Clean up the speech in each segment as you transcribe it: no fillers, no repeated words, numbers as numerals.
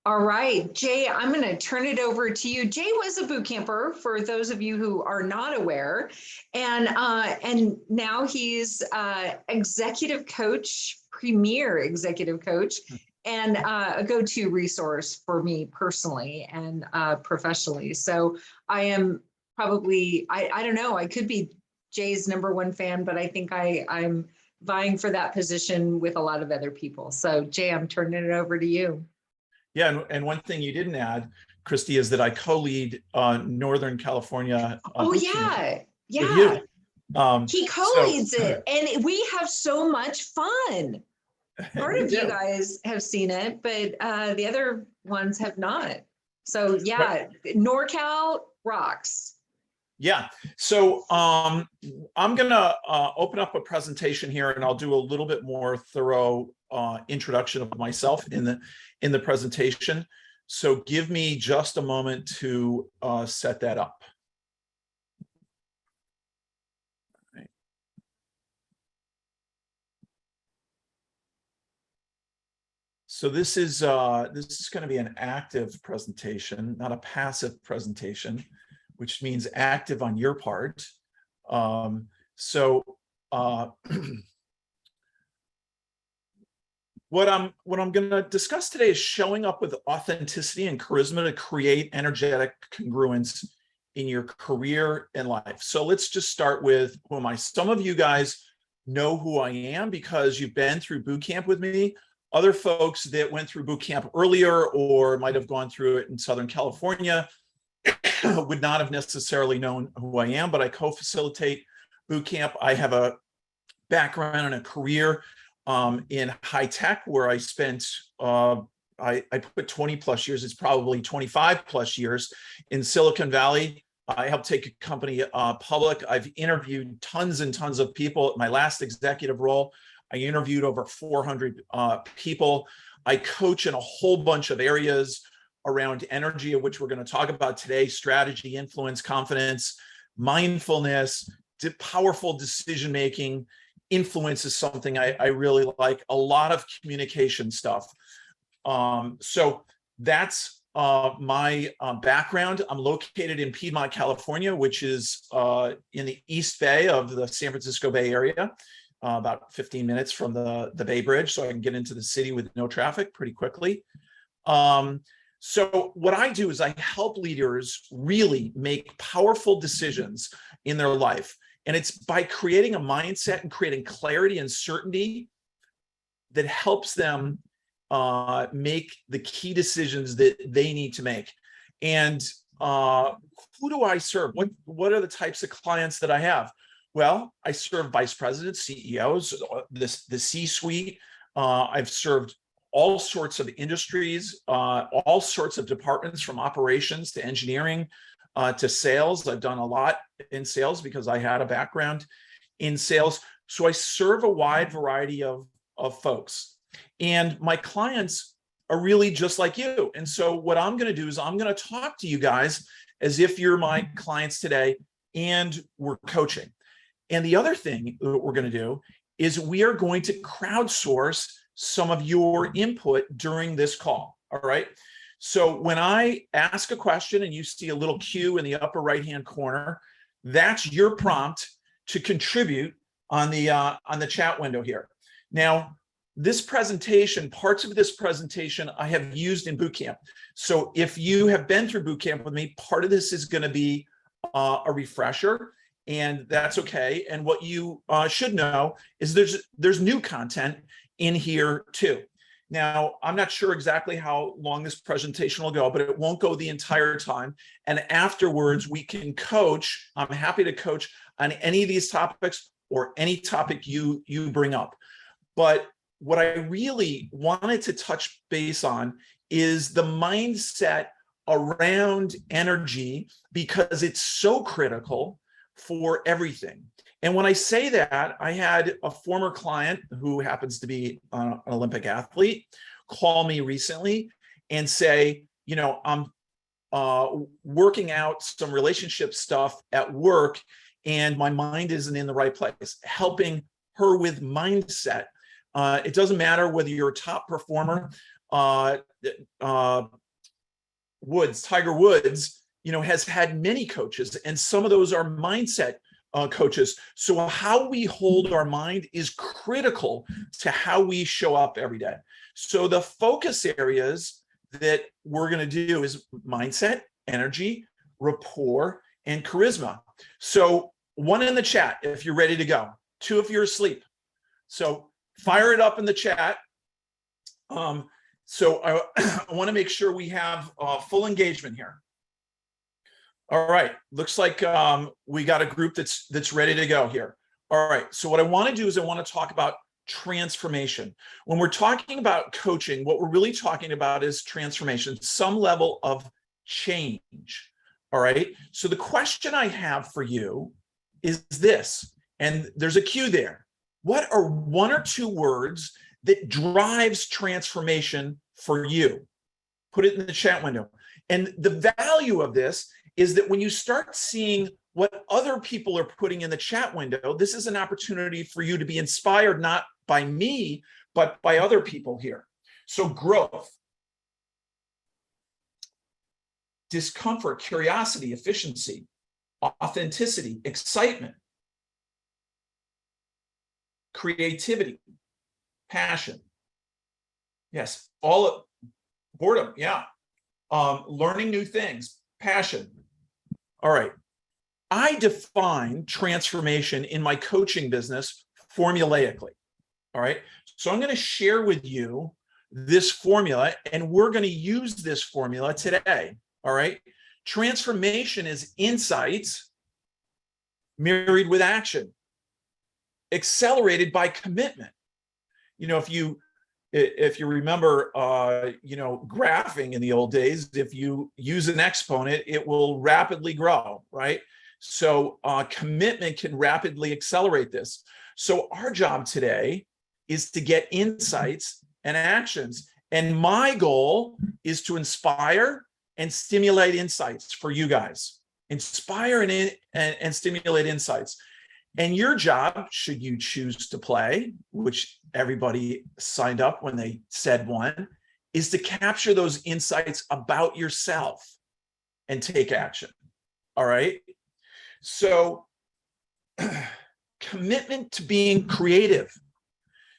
All right, Jay, I'm going to turn it over to you. Jay was a boot camper, for those of you who are not aware, and now he's executive coach, premier executive coach, and a go-to resource for me personally and professionally. So I am probably, I don't know, I could be Jay's #1 fan, but I think I'm vying for that position with a lot of other people. So Jay, I'm turning it over to you. Yeah, and one thing you didn't add, Christy, is that I co-lead Northern California. Oh yeah, with yeah. you. He co-leads it, and we have so much fun. Part of you guys have seen it, but the other ones have not. So yeah, NorCal rocks. Yeah. So I'm gonna open up a presentation here, and I'll do a little bit more thorough introduction of myself in the presentation. So give me just a moment to set that up. Right. So this is going to be an active presentation, not a passive presentation, which means active on your part. What I'm going to discuss today is showing up with authenticity and charisma to create energetic congruence in your career and life. So let's just start with, who am I? Some of you guys know who I am because you've been through boot camp with me. Other folks that went through boot camp earlier or might have gone through it in Southern California would not have necessarily known who I am, but I co-facilitate boot camp. I have a background and a career in high tech, where I spent, I put 20 plus years, it's probably 25 plus years in Silicon Valley. I helped take a company public. I've interviewed tons and tons of people. My last executive role, I interviewed over 400 people. I coach in a whole bunch of areas around energy, of which we're going to talk about today: strategy, influence, confidence, mindfulness, powerful decision-making. Influence is something I really like. A lot of communication stuff. So that's my background. I'm located in Piedmont, California, which is in the East Bay of the San Francisco Bay Area, about 15 minutes from the Bay Bridge, so I can get into the city with no traffic pretty quickly. So what I do is I help leaders really make powerful decisions in their life. And it's by creating a mindset and creating clarity and certainty that helps them make the key decisions that they need to make. And who do I serve? What are the types of clients that I have? Well, I serve vice presidents, CEOs, the C-suite. I've served all sorts of industries, all sorts of departments, from operations to engineering to sales. I've done a lot in sales because I had a background in sales. So I serve a wide variety of folks. And my clients are really just like you. And so what I'm going to do is I'm going to talk to you guys as if you're my clients today, and we're coaching. And the other thing that we're going to do is we are going to crowdsource some of your input during this call. All right. So when I ask a question and you see a little Q in the upper right-hand corner, that's your prompt to contribute on the chat window here. Now, this presentation, parts of this presentation I have used in boot camp. So if you have been through boot camp with me, part of this is going to be a refresher, and that's okay. And what you should know is there's new content in here too. Now, I'm not sure exactly how long this presentation will go, but it won't go the entire time. And afterwards, we can coach. I'm happy to coach on any of these topics or any topic you bring up. But what I really wanted to touch base on is the mindset around energy, because it's so critical for everything. And when I say that, I had a former client who happens to be an Olympic athlete call me recently and say, you know, I'm working out some relationship stuff at work and my mind isn't in the right place, helping her with mindset. It doesn't matter whether you're a top performer uh, Tiger Woods, has had many coaches, and some of those are mindset coaches. So how we hold our mind is critical to how we show up every day. So the focus areas that we're going to do is mindset, energy, rapport, and charisma. So 1 in the chat if you're ready to go, 2 if you're asleep. So fire it up in the chat. So I want to make sure we have full engagement here. All right, looks like we got a group that's ready to go here. All right, so what I want to do is I want to talk about transformation. When we're talking about coaching, what we're really talking about is transformation, some level of change. All right, so the question I have for you is this, and there's a cue there. What are 1 or 2 words that drives transformation for you? Put it in the chat window. And the value of this is that when you start seeing what other people are putting in the chat window, this is an opportunity for you to be inspired, not by me, but by other people here. So growth, discomfort, curiosity, efficiency, authenticity, excitement, creativity, passion. Yes, boredom, yeah. Learning new things, passion. All right. I define transformation in my coaching business formulaically. All right. So I'm going to share with you this formula, and we're going to use this formula today. All right. Transformation is insights married with action, accelerated by commitment. If you remember, graphing in the old days, if you use an exponent, it will rapidly grow, right? So commitment can rapidly accelerate this. So our job today is to get insights and actions. And my goal is to inspire and stimulate insights for you guys. Inspire and stimulate insights. And your job, should you choose to play, which everybody signed up when they said 1, is to capture those insights about yourself and take action. All right. So commitment to being creative.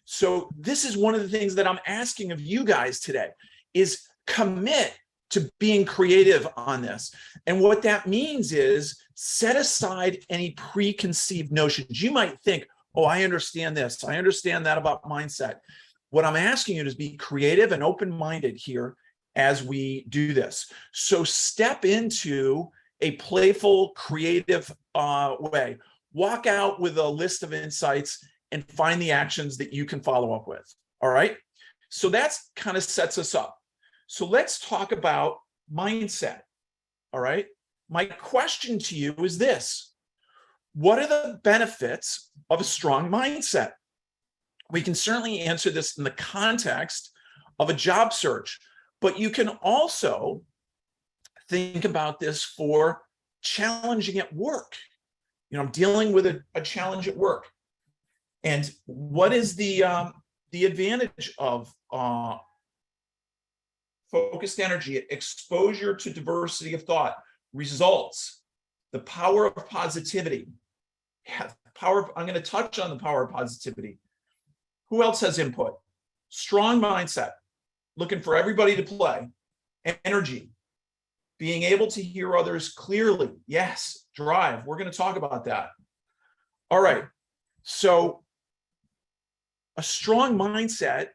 So this is one of the things that I'm asking of you guys today is commit to being creative on this. And what that means is set aside any preconceived notions. You might think, oh, I understand this, I understand that about mindset. What I'm asking you is be creative and open-minded here as we do this. So step into a playful, creative way. Walk out with a list of insights and find the actions that you can follow up with. All right. So that's kind of sets us up. So let's talk about mindset. All right. My question to you is this: what are the benefits of a strong mindset? We can certainly answer this in the context of a job search, but you can also think about this for challenging at work. I'm dealing with a challenge at work. And what is the advantage of focused energy, exposure to diversity of thought, results, the power of positivity. Yeah, I'm going to touch on the power of positivity. Who else has input? Strong mindset, looking for everybody to play. Energy, being able to hear others clearly. Yes, drive. We're going to talk about that. All right. So a strong mindset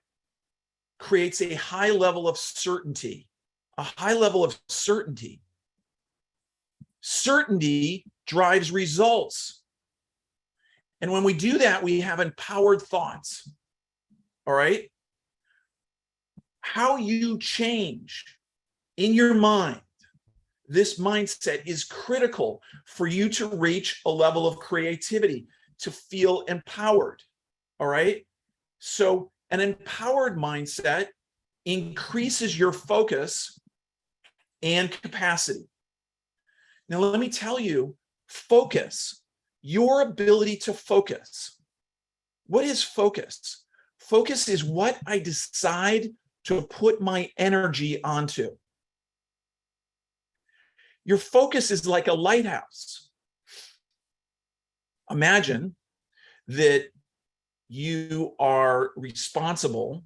creates a high level of certainty. A high level of certainty. Certainty drives results. And when we do that, we have empowered thoughts. All right? How you change in your mind, this mindset is critical for you to reach a level of creativity, to feel empowered. All right? So an empowered mindset increases your focus and capacity. Now, let me tell you, focus, your ability to focus. What is focus? Focus is what I decide to put my energy onto. Your focus is like a lighthouse. Imagine that you are responsible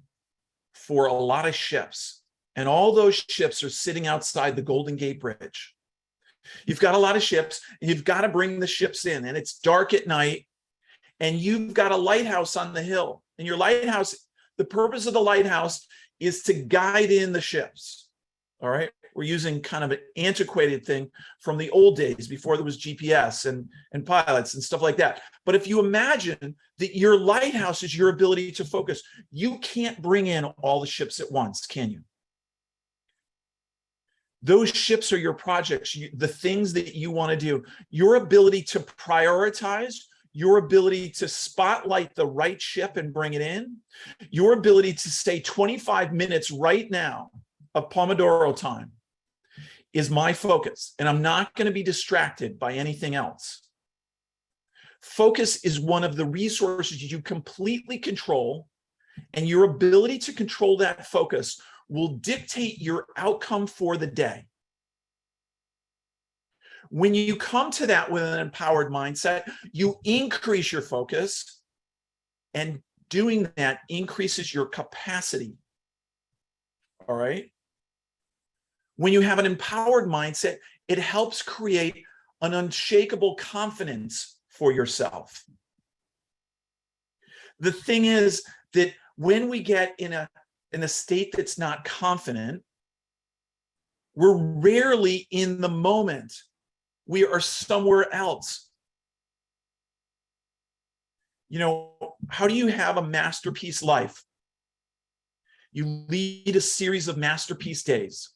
for a lot of ships, and all those ships are sitting outside the Golden Gate Bridge. You've got a lot of ships, and you've got to bring the ships in, and it's dark at night, and you've got a lighthouse on the hill. And your lighthouse, the purpose of the lighthouse is to guide in the ships. All right. We're using kind of an antiquated thing from the old days before there was GPS and pilots and stuff like that. But if you imagine that your lighthouse is your ability to focus, you can't bring in all the ships at once, can you? Those ships are your projects, the things that you want to do. Your ability to prioritize, your ability to spotlight the right ship and bring it in, your ability to say 25 minutes right now of Pomodoro time is my focus, and I'm not going to be distracted by anything else. Focus is one of the resources you completely control, and your ability to control that focus will dictate your outcome for the day. When you come to that with an empowered mindset, you increase your focus, and doing that increases your capacity. All right? When you have an empowered mindset, it helps create an unshakable confidence for yourself. The thing is that when we get in a state that's not confident, we're rarely in the moment. We are somewhere else. You know, how do you have a masterpiece life? You lead a series of masterpiece days.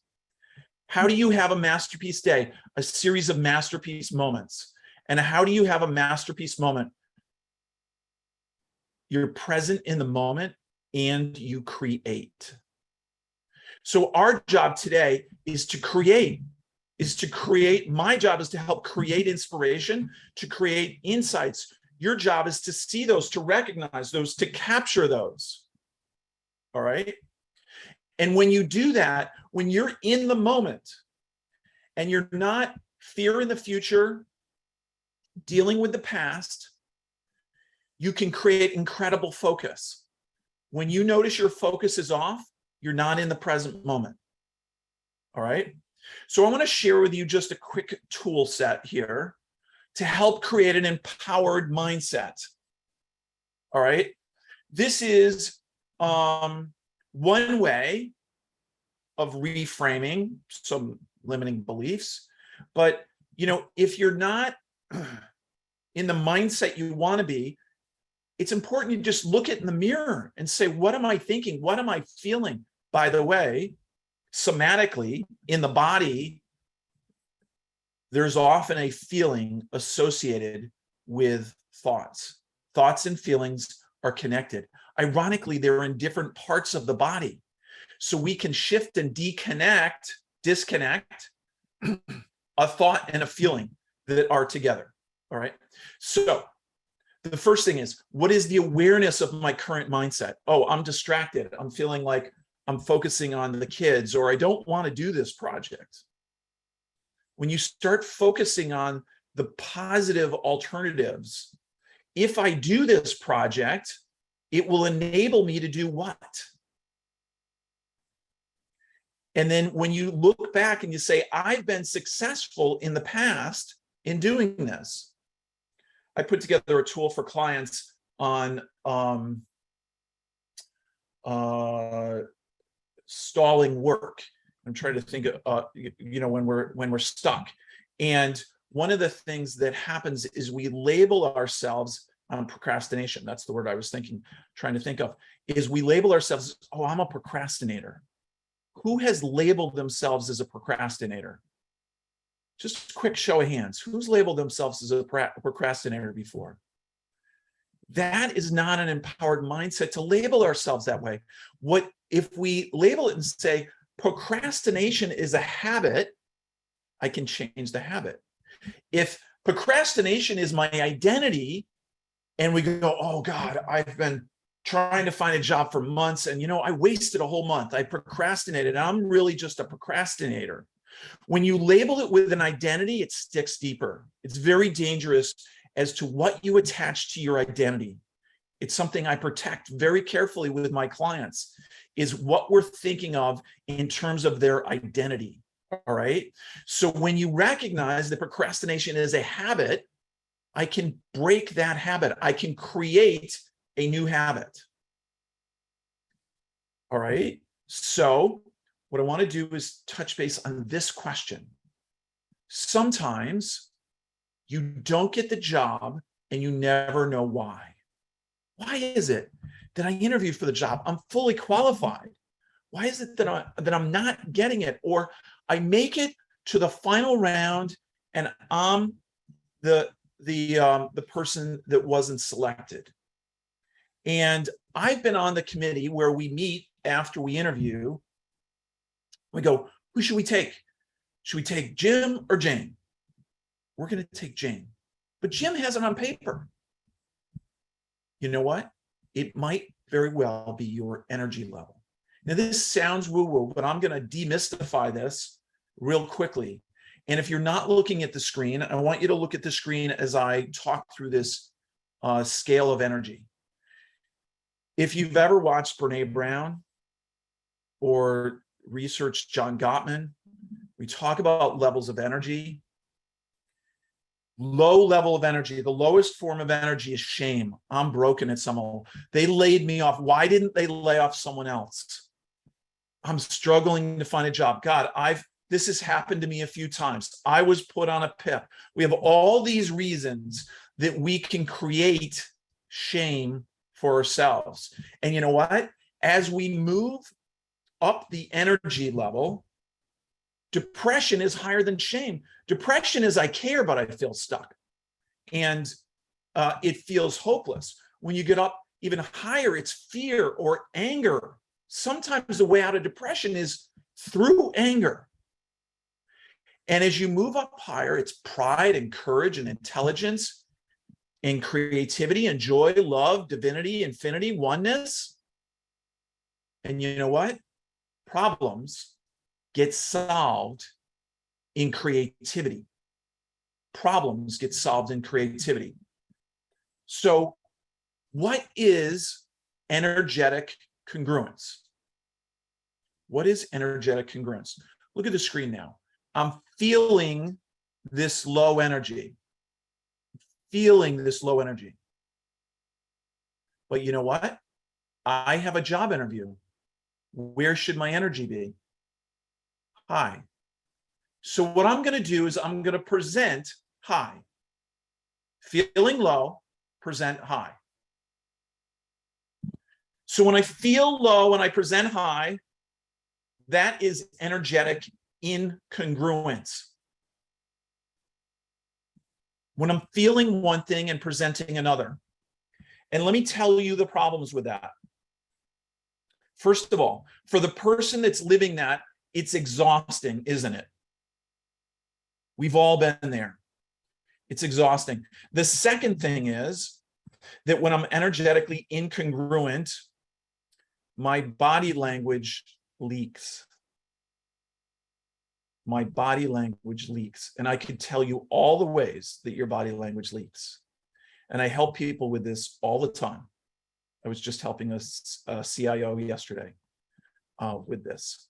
How do you have a masterpiece day? A series of masterpiece moments. And how do you have a masterpiece moment? You're present in the moment and you create. So our job today is to create. My job is to help create inspiration, to create insights. Your job is to see those, to recognize those, to capture those. All right? And when you do that, when you're in the moment and you're not fearing the future, dealing with the past, you can create incredible focus. When you notice your focus is off, you're not in the present moment. All right? So I want to share with you just a quick tool set here to help create an empowered mindset. All right? This is one way of reframing some limiting beliefs. But, you know, if you're not in the mindset you want to be, it's important you just look in the mirror and say, what am I thinking? What am I feeling? By the way, somatically, in the body, there's often a feeling associated with thoughts. Thoughts and feelings are connected. Ironically, they're in different parts of the body. So we can shift and disconnect a thought and a feeling that are together. All right. So the first thing is, what is the awareness of my current mindset? Oh, I'm distracted. I'm feeling like I'm focusing on the kids, or I don't want to do this project. When you start focusing on the positive alternatives, if I do this project, it will enable me to do what? And then when you look back and you say, I've been successful in the past in doing this. I put together a tool for clients on stalling work. I'm trying to think of, you know, when we're stuck. And one of the things that happens is we label ourselves on procrastination. That's the word I was trying to think of, is we label ourselves, oh, I'm a procrastinator. Who has labeled themselves as a procrastinator? Just a quick show of hands. Who's labeled themselves as a procrastinator before? That is not an empowered mindset to label ourselves that way. What if we label it and say, procrastination is a habit, I can change the habit. If procrastination is my identity, and we go, oh God, I've been trying to find a job for months. And, I wasted a whole month. I procrastinated. I'm really just a procrastinator. When you label it with an identity, it sticks deeper. It's very dangerous as to what you attach to your identity. It's something I protect very carefully with my clients, is what we're thinking of in terms of their identity. All right. So when you recognize that procrastination is a habit, I can break that habit. I can create a new habit. All right. So what I want to do is touch base on this question. Sometimes you don't get the job and you never know why. Why is it that I interviewed for the job? I'm fully qualified. Why is it that I'm not getting it? Or I make it to the final round and I'm the person that wasn't selected. And I've been on the committee where we meet after we interview. We go, who should we take? Should we take Jim or Jane? We're going to take Jane. But Jim has it on paper. You know what? It might very well be your energy level. Now, this sounds woo-woo, but I'm going to demystify this real quickly. And if you're not looking at the screen, I want you to look at the screen as I talk through this scale of energy. If you've ever watched Brene Brown or researched John Gottman, we talk about levels of energy. Low level of energy, the lowest form of energy is shame. I'm broken at someone. They laid me off. Why didn't they lay off someone else? I'm struggling to find a job. God, this has happened to me a few times. I was put on a PIP. We have all these reasons that we can create shame for ourselves. And you know what? As we move up the energy level, depression is higher than shame. Depression is I care, but I feel stuck. And it feels hopeless. When you get up even higher, it's fear or anger. Sometimes the way out of depression is through anger. And as you move up higher, it's pride and courage and intelligence and creativity and joy, love, divinity, infinity, oneness. And you know what? Problems get solved in creativity. Problems get solved in creativity. So what is energetic congruence? What is energetic congruence? Look at the screen now. I'm feeling this low energy. Feeling this low energy. But you know what? I have a job interview. Where should my energy be? High. So what I'm going to do is I'm going to present high. Feeling low, present high. So when I feel low and I present high, that is energetic incongruence. When I'm feeling one thing and presenting another. And let me tell you the problems with that. First of all, for the person that's living that, it's exhausting, isn't it? We've all been there. It's exhausting. The second thing is that when I'm energetically incongruent, my body language leaks. My body language leaks. And I could tell you all the ways that your body language leaks. And I help people with this all the time. I was just helping a CIO yesterday with this.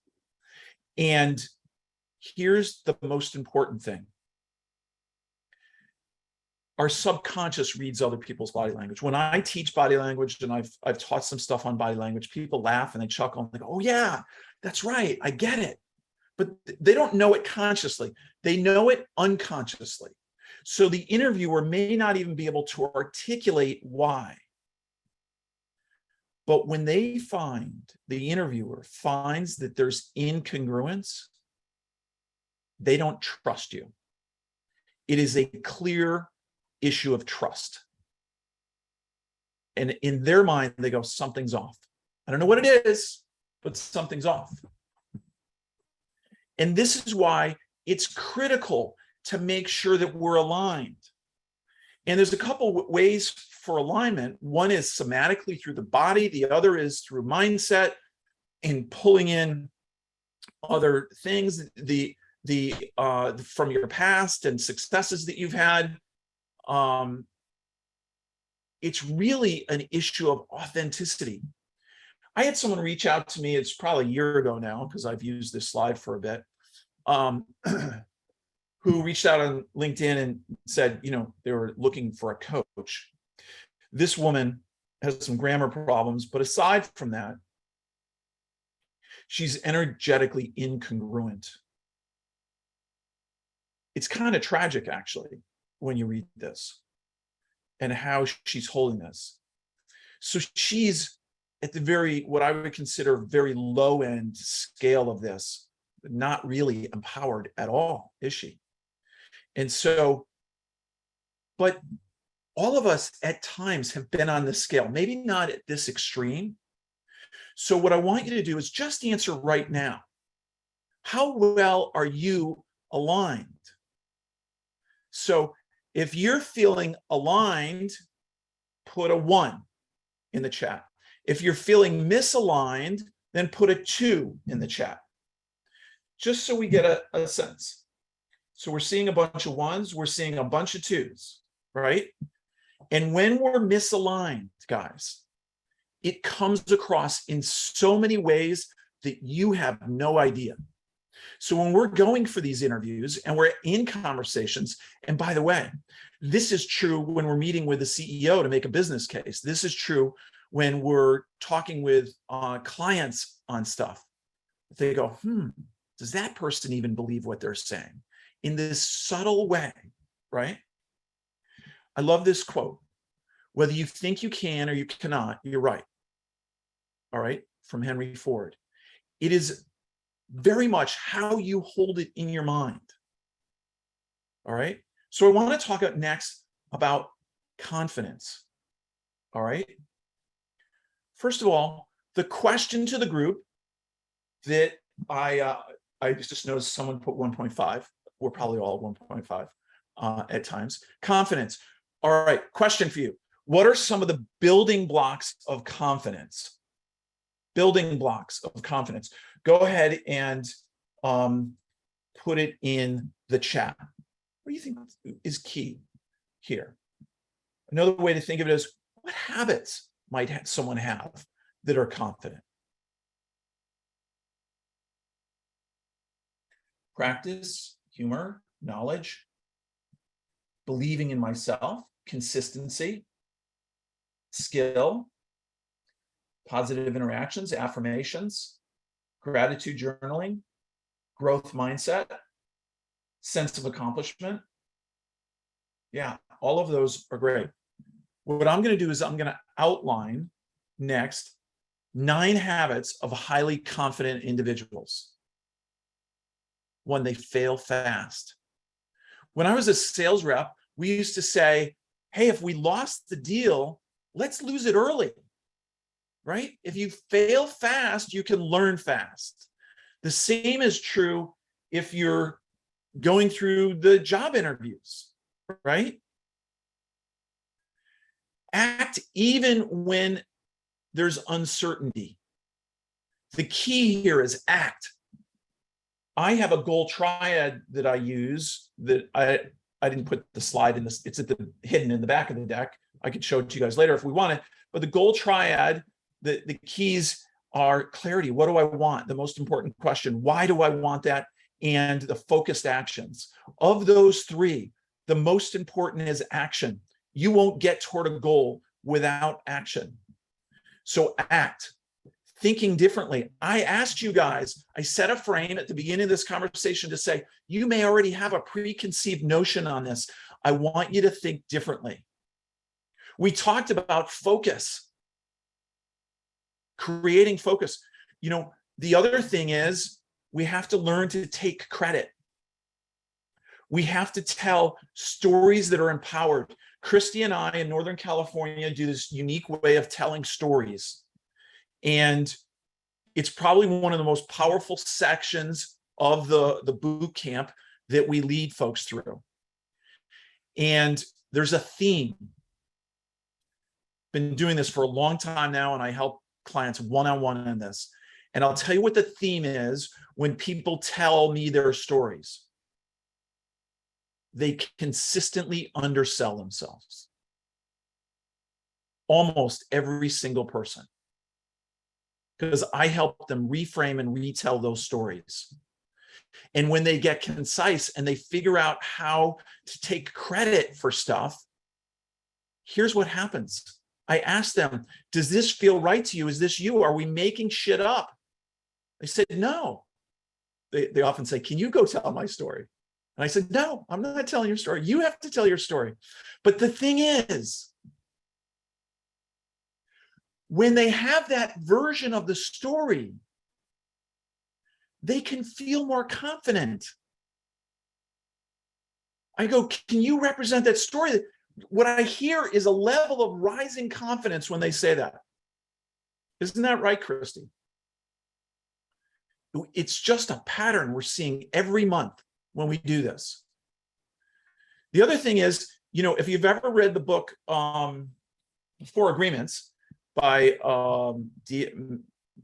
And here's the most important thing. Our subconscious reads other people's body language. When I teach body language, and I've taught some stuff on body language, people laugh and they chuckle and they go, oh yeah, that's right, I get it. But they don't know it consciously. They know it unconsciously. So the interviewer may not even be able to articulate why. But when the interviewer finds that there's incongruence, they don't trust you. It is a clear issue of trust. And in their mind, they go, something's off. I don't know what it is, but something's off. And this is why it's critical to make sure that we're aligned. And there's a couple ways for alignment. One is somatically through the body. The other is through mindset and pulling in other things, from your past and successes that you've had. It's really an issue of authenticity. I had someone reach out to me, it's probably a year ago now, because I've used this slide for a bit, who reached out on LinkedIn and said, they were looking for a coach. This woman has some grammar problems, but aside from that, she's energetically incongruent. It's kind of tragic, actually, when you read this and how she's holding this. So she's at the what I would consider very low end scale of this, not really empowered at all, is she? And so, but all of us at times have been on this scale, maybe not at this extreme. So what I want you to do is just answer right now. How well are you aligned? So if you're feeling aligned, put a 1 in the chat. If you're feeling misaligned, then put a 2 in the chat, just so we get a sense. So we're seeing a bunch of 1s, we're seeing a bunch of 2s, right? And when we're misaligned, guys, it comes across in so many ways that you have no idea. So when we're going for these interviews and we're in conversations, and by the way, this is true when we're meeting with the CEO to make a business case. This is true when we're talking with clients on stuff. They go, does that person even believe what they're saying? In this subtle way, right? I love this quote. Whether you think you can or you cannot, you're right. All right, from Henry Ford. It is very much how you hold it in your mind. All right. So I want to talk next about confidence. All right. First of all, the question to the group that I just noticed someone put 1.5. We're probably all 1.5 at times. Confidence. All right. Question for you. What are some of the building blocks of confidence? Building blocks of confidence. Go ahead and put it in the chat. What do you think is key here? Another way to think of it is, what habits might someone have that are confident? Practice, humor, knowledge, believing in myself, consistency, skill, positive interactions, affirmations, gratitude journaling, growth mindset, sense of accomplishment. Yeah, all of those are great. What I'm going to do is I'm going to outline next 9 habits of highly confident individuals. 1, they fail fast. When I was a sales rep, we used to say, hey, if we lost the deal, let's lose it early. Right? If you fail fast, you can learn fast. The same is true if you're going through the job interviews, right? Act even when there's uncertainty. The key here is act. I have a goal triad that I use that I didn't put the slide in this. It's hidden in the back of the deck. I could show it to you guys later if we want it. But the goal triad, the keys are clarity. What do I want? The most important question. Why do I want that? And the focused actions. Of those 3, the most important is action. You won't get toward a goal without action. So act. Thinking differently. I asked you guys, I set a frame at the beginning of this conversation to say, you may already have a preconceived notion on this. I want you to think differently. We talked about focus. Creating focus. The other thing is we have to learn to take credit. We have to tell stories that are empowered. Christy and I in Northern California do this unique way of telling stories. And it's probably one of the most powerful sections of the boot camp that we lead folks through. And there's a theme. Been doing this for a long time now, and I help clients one-on-one in this. And I'll tell you what the theme is when people tell me their stories. They consistently undersell themselves. Almost every single person. Because I help them reframe and retell those stories. And when they get concise and they figure out how to take credit for stuff, here's what happens. I ask them, does this feel right to you? Is this you? Are we making shit up? They said, no. They often say, can you go tell my story? And I said, no, I'm not telling your story. You have to tell your story. But the thing is, when they have that version of the story, they can feel more confident. I go, can you represent that story? What I hear is a level of rising confidence when they say that. Isn't that right, Christy? It's just a pattern we're seeing every month when we do this. The other thing is, if you've ever read the book, 4 Agreements by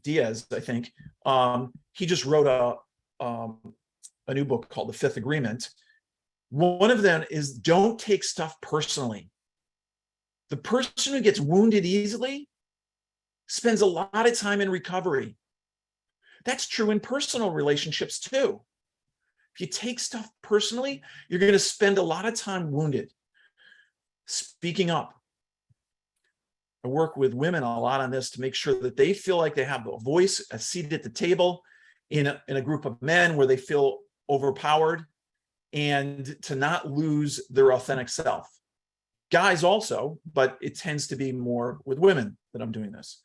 Diaz, I think, he just wrote a new book called The 5th Agreement. One of them is don't take stuff personally. The person who gets wounded easily spends a lot of time in recovery. That's true in personal relationships too. If you take stuff personally, you're going to spend a lot of time wounded. Speaking up. I work with women a lot on this to make sure that they feel like they have a voice, a seat at the table in a group of men where they feel overpowered, and to not lose their authentic self. Guys also, but it tends to be more with women that I'm doing this.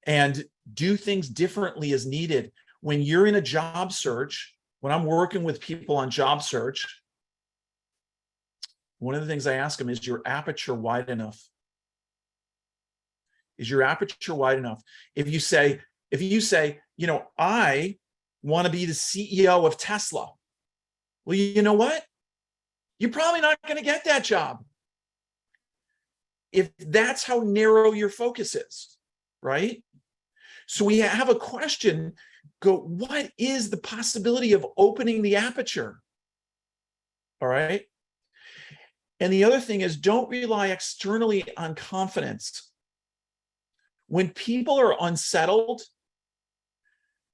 And do things differently as needed. When you're in a job search, when I'm working with people on job search, one of the things I ask them is your aperture wide enough? Is your aperture wide enough? If you say, I want to be the CEO of Tesla. Well, you know what? You're probably not going to get that job. If that's how narrow your focus is, right? So we have a question, what is the possibility of opening the aperture? All right. And the other thing is, don't rely externally on confidence. When people are unsettled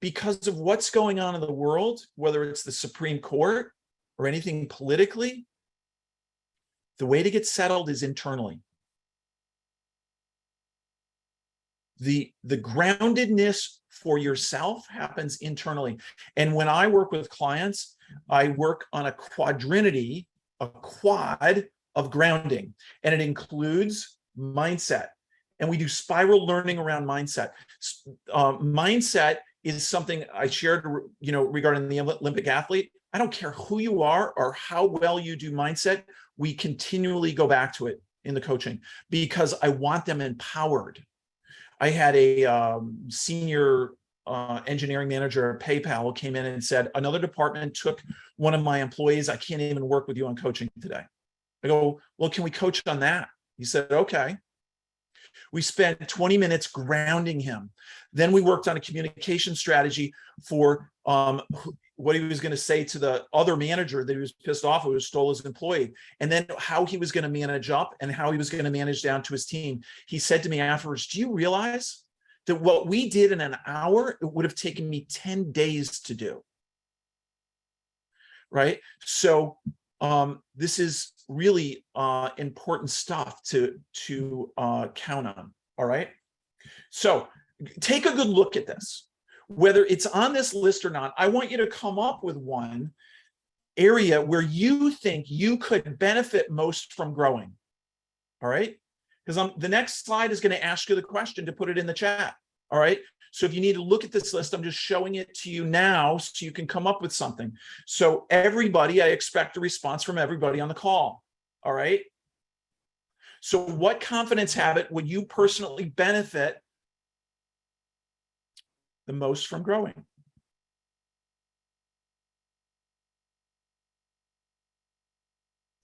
because of what's going on in the world, whether it's the Supreme Court or anything politically, the way to get settled is internally. The groundedness for yourself happens internally. And when I work with clients, I work on a quadrinity, a quad of grounding, and it includes mindset. And we do spiral learning around mindset. Mindset is something I shared, regarding the Olympic athlete. I don't care who you are or how well you do mindset. We continually go back to it in the coaching because I want them empowered. I had a senior engineering manager at PayPal who came in and said, another department took one of my employees. I can't even work with you on coaching today. I go, well, can we coach on that? He said, okay. We spent 20 minutes grounding him. Then we worked on a communication strategy for what he was going to say to the other manager that he was pissed off who stole his employee, and then how he was going to manage up and how he was going to manage down to his team. He said to me afterwards, do you realize that what we did in an hour, it would have taken me 10 days to do? Right? So this is really important stuff to count on. All right. So take a good look at this, whether it's on this list or not. I want you to come up with one area where you think you could benefit most from growing. All right. Because the next slide is going to ask you the question to put it in the chat. All right. So if you need to look at this list, I'm just showing it to you now so you can come up with something. So everybody, I expect a response from everybody on the call. All right. So what confidence habit would you personally benefit the most from growing?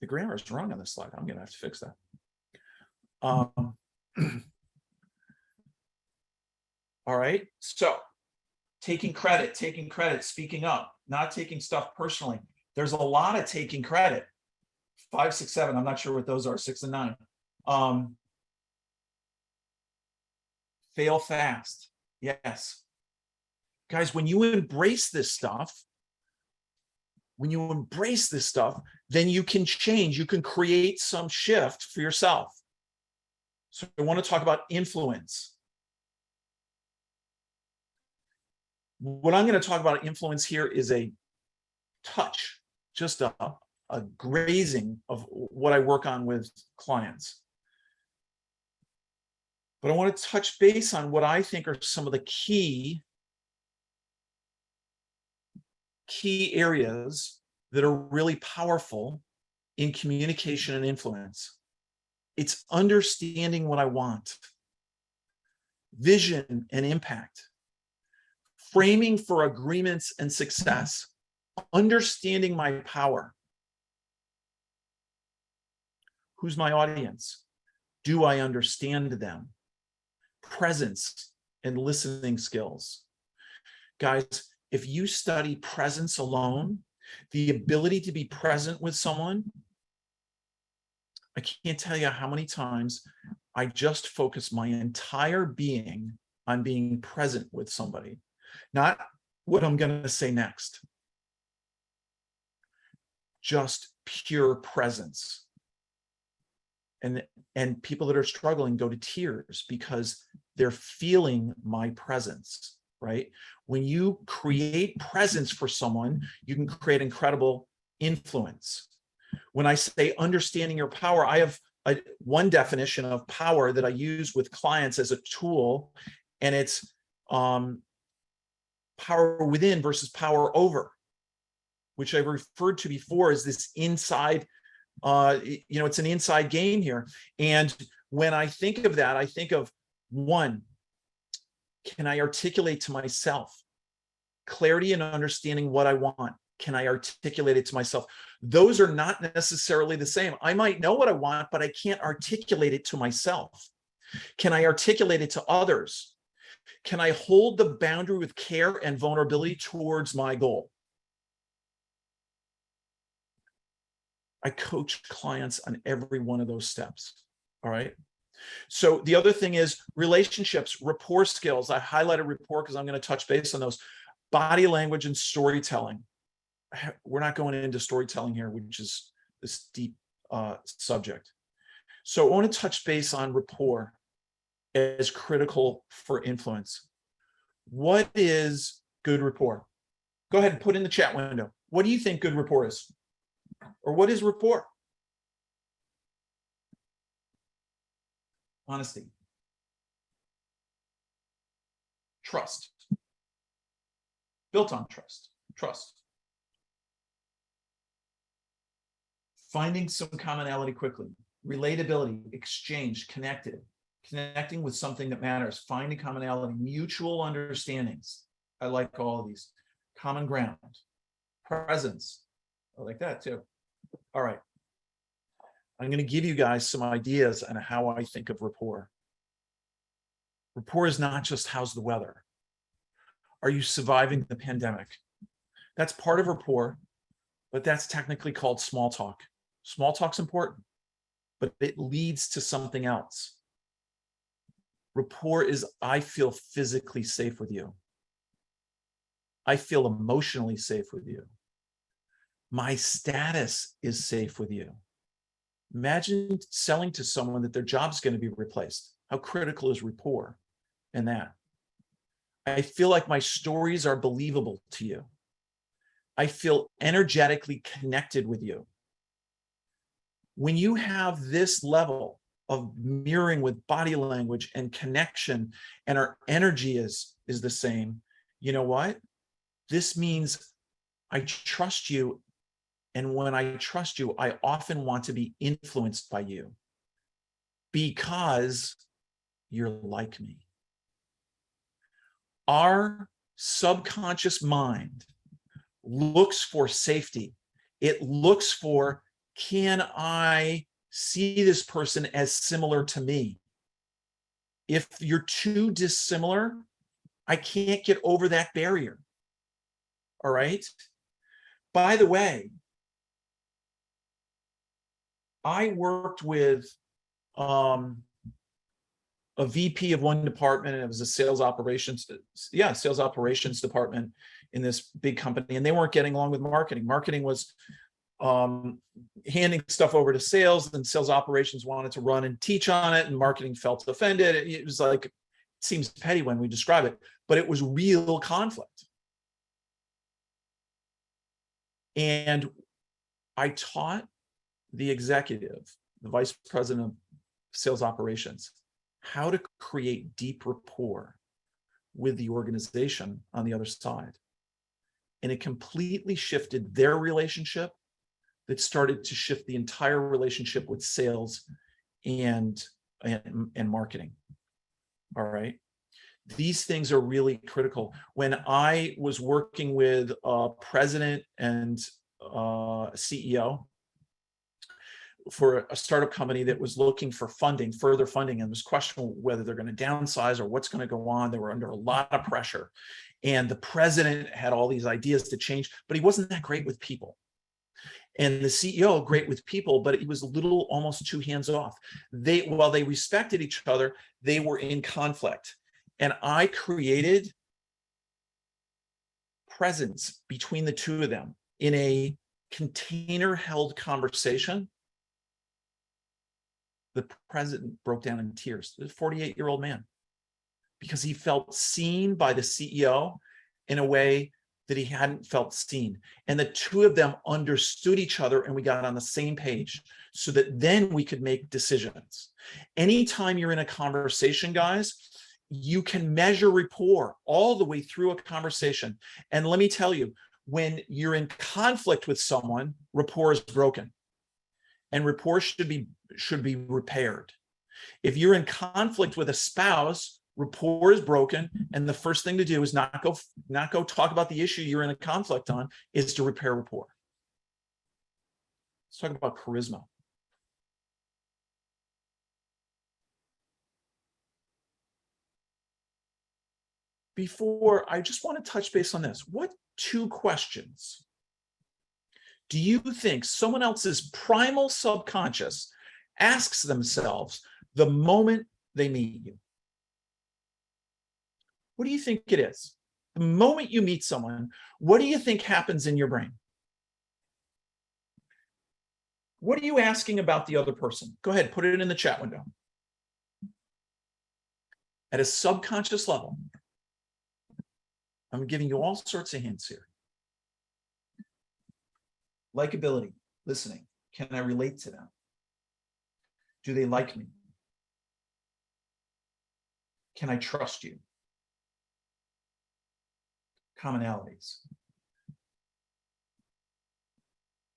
The grammar is wrong on this slide. I'm going to have to fix that. All right. So taking credit, speaking up, not taking stuff personally. There's a lot of taking credit. 5, 6, 7. I'm not sure what those are. 6 and 9. Fail fast. Yes. Guys, when you embrace this stuff, then you can change. You can create some shift for yourself. So I want to talk about influence. What I'm going to talk about influence here is a touch, just a grazing of what I work on with clients. But I want to touch base on what I think are some of the key areas that are really powerful in communication and influence. It's understanding what I want, vision and impact, framing for agreements and success, understanding my power. Who's my audience? Do I understand them? Presence and listening skills. Guys, if you study presence alone, the ability to be present with someone, I can't tell you how many times I just focus my entire being on being present with somebody, not what I'm going to say next. Just pure presence. And people that are struggling go to tears because they're feeling my presence, right? When you create presence for someone, you can create incredible influence. When I say understanding your power, I have one definition of power that I use with clients as a tool, and it's power within versus power over, which I've referred to before as this inside, it's an inside game here. And when I think of that, I think of one, can I articulate to myself clarity and understanding what I want? Can I articulate it to myself? Those are not necessarily the same. I might know what I want, but I can't articulate it to myself. Can I articulate it to others? Can I hold the boundary with care and vulnerability towards my goal? I coach clients on every one of those steps. All right. So the other thing is relationships, rapport skills. I highlighted rapport because I'm going to touch base on those. Body language and storytelling. We're not going into storytelling here, which is this deep subject. So I want to touch base on rapport as critical for influence. What is good rapport? Go ahead and put in the chat window. What do you think good rapport is? Or what is rapport? Honesty. Trust. Built on trust. Trust. Finding some commonality quickly. Relatability, exchange, connecting with something that matters, finding commonality, mutual understandings. I like all of these. Common ground. Presence. I like that too. All right. I'm going to give you guys some ideas on how I think of rapport. Rapport is not just how's the weather. Are you surviving the pandemic? That's part of rapport, but that's technically called small talk. Small talk's important, but it leads to something else. Rapport is, I feel physically safe with you. I feel emotionally safe with you. My status is safe with you. Imagine selling to someone that their job's going to be replaced. How critical is rapport in that? I feel like my stories are believable to you. I feel energetically connected with you. When you have this level of mirroring with body language and connection, and our energy is the same, you know what? This means I trust you. And when I trust you, I often want to be influenced by you because you're like me. Our subconscious mind looks for safety. It looks for can I see this person as similar to me? If you're too dissimilar, I can't get over that barrier. All right. By the way, I worked with a VP of one department, and it was a sales operations department in this big company, and they weren't getting along with marketing. Marketing was handing stuff over to sales, and sales operations wanted to run and teach on it, and marketing felt offended. It was like, it seems petty when we describe it, but it was real conflict. And I taught the executive, the vice president of sales operations, how to create deep rapport with the organization on the other side. And it completely shifted their relationship, that started to shift the entire relationship with sales and marketing. All right. These things are really critical. When I was working with a president and CEO for a startup company that was looking for funding, further funding, and was questioning whether they're going to downsize or what's going to go on. They were under a lot of pressure. And the president had all these ideas to change, but he wasn't that great with people. And the CEO, great with people, but he was a little almost too hands-off. While they respected each other, they were in conflict. And I created presence between the two of them in a container-held conversation. The president broke down in tears, the 48-year-old man, because he felt seen by the CEO in a way that he hadn't felt seen. And the two of them understood each other, and we got on the same page so that then we could make decisions. Anytime you're in a conversation, guys, you can measure rapport all the way through a conversation. And let me tell you, when you're in conflict with someone, rapport is broken, and rapport should be repaired. If you're in conflict with a spouse, rapport is broken, and the first thing to do is not go talk about the issue you're in a conflict on, is to repair rapport. Let's talk about charisma. Before, I just want to touch base on this. What 2 questions do you think someone else's primal subconscious asks themselves the moment they meet you? What do you think it is? The moment you meet someone, what do you think happens in your brain? What are you asking about the other person? Go ahead, put it in the chat window. At a subconscious level, I'm giving you all sorts of hints here. Likability, listening. Can I relate to them? Do they like me? Can I trust you? Commonalities.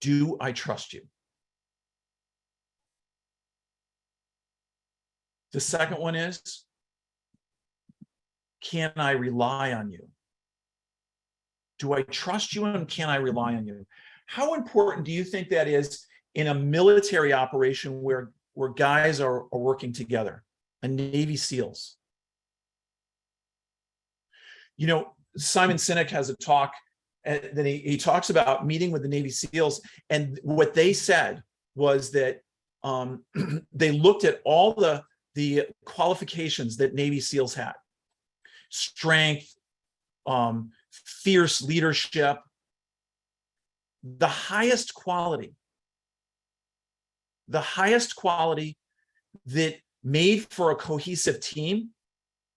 Do I trust you? The second one is, can I rely on you? Do I trust you, and can I rely on you? How important do you think that is in a military operation where guys are working together, a Navy SEALs? You know, Simon Sinek has a talk that he talks about meeting with the Navy SEALs, and what they said was that they looked at all the qualifications that Navy SEALs had: strength, fierce leadership. The highest quality that made for a cohesive team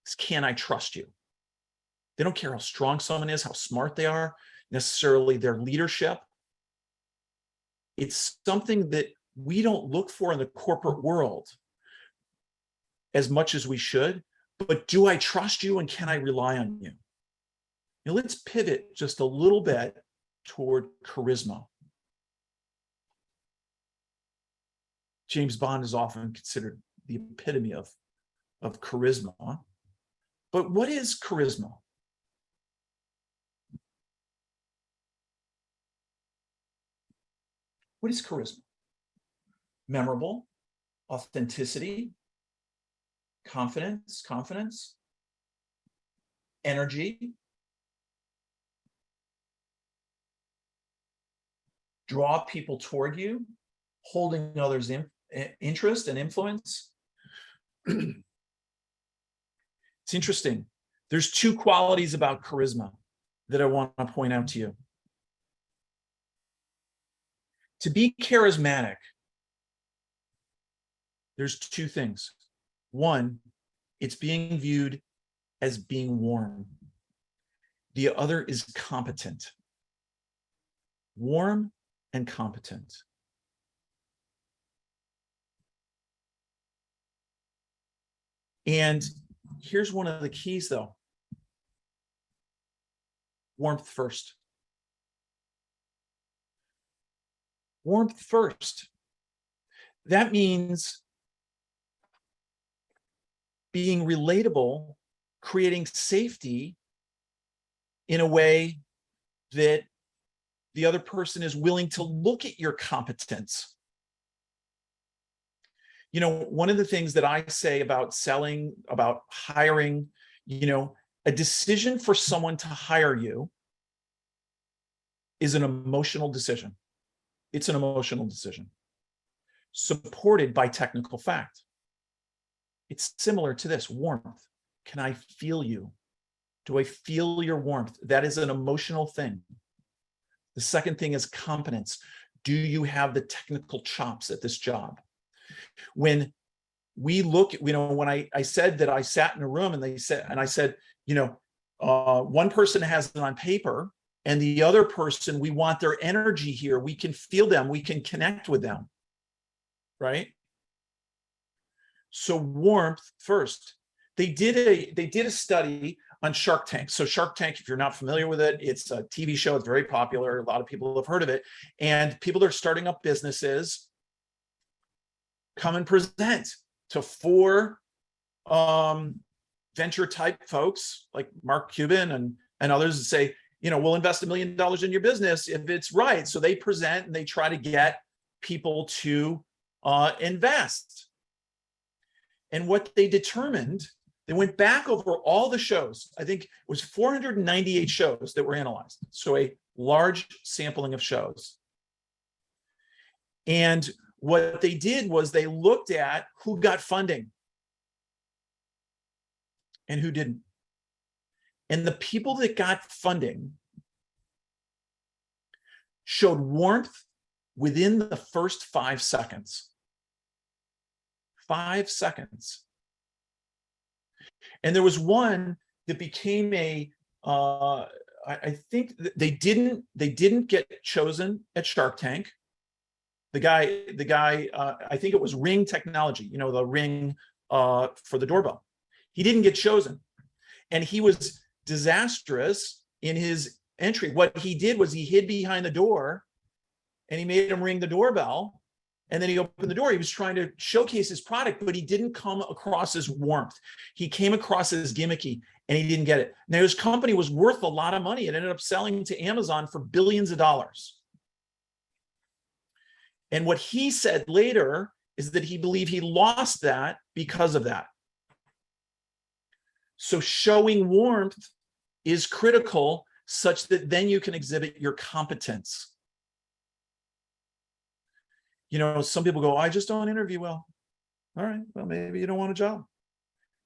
is, can I trust you? They don't care how strong someone is, how smart they are, necessarily their leadership. It's something that we don't look for in the corporate world as much as we should, but do I trust you, and can I rely on you? Now let's pivot just a little bit toward charisma. James Bond is often considered the epitome of charisma. But what is charisma? What is charisma? memorable, authenticity, confidence, energy, draw people toward you, holding others in interest and influence. It's interesting. There's two qualities about charisma that I want to point out to you. To be charismatic, there's two things. One, it's being viewed as being warm. The other is competent. Warm and competent. And here's one of the keys, though. Warmth first. Warmth first. That means being relatable, creating safety in a way that the other person is willing to look at your competence. You know, one of the things that I say about selling, about hiring, you know, a decision for someone to hire you is an emotional decision. It's an emotional decision supported by technical fact. It's similar to this: warmth. Can I feel you? Do I feel your warmth? That is an emotional thing. The second thing is competence. Do you have the technical chops at this job? When we look, you know, when I said that I sat in a room and I said, you know, one person has it on paper and the other person, we want their energy here. We can feel them. We can connect with them, right? So warmth first. They did a study on Shark Tank. So Shark Tank, if you're not familiar with it, it's a TV show. It's very popular. A lot of people have heard of it. And people that are starting up businesses come and present to four venture type folks like Mark Cuban and others and say, you know, we'll invest $1 million in your business if it's right. So they present and they try to get people to invest. And what they determined, they went back over all the shows. I think it was 498 shows that were analyzed. So a large sampling of shows. And what they did was they looked at who got funding and who didn't. And the people that got funding showed warmth within the first 5 seconds. 5 seconds. And there was one that became I think they didn't get chosen at Shark Tank. The guy, I think it was Ring Technology, you know, the Ring for the doorbell. He didn't get chosen. And he was disastrous in his entry. What he did was he hid behind the door and he made him ring the doorbell. And then he opened the door. He was trying to showcase his product, but he didn't come across as warmth. He came across as gimmicky and he didn't get it. Now his company was worth a lot of money. It ended up selling to Amazon for billions of dollars. And what he said later is that he believed he lost that because of that. So showing warmth is critical such that then you can exhibit your competence. You know, some people go, I just don't interview well. All right, well, maybe you don't want a job.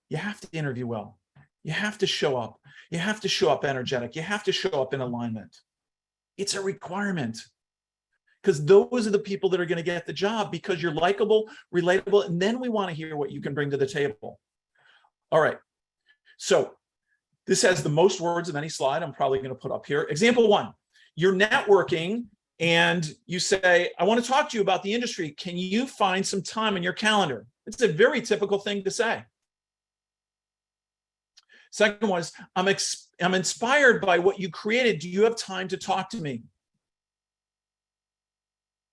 You have to interview well. You have to show up. You have to show up energetic. You have to show up in alignment. It's a requirement. Because those are the people that are going to get the job because you're likable, relatable, and then we want to hear what you can bring to the table. All right. So this has the most words of any slide I'm probably going to put up here. Example 1, you're networking and you say, I want to talk to you about the industry. Can you find some time in your calendar? It's a very typical thing to say. Second one is, I'm inspired by what you created. Do you have time to talk to me?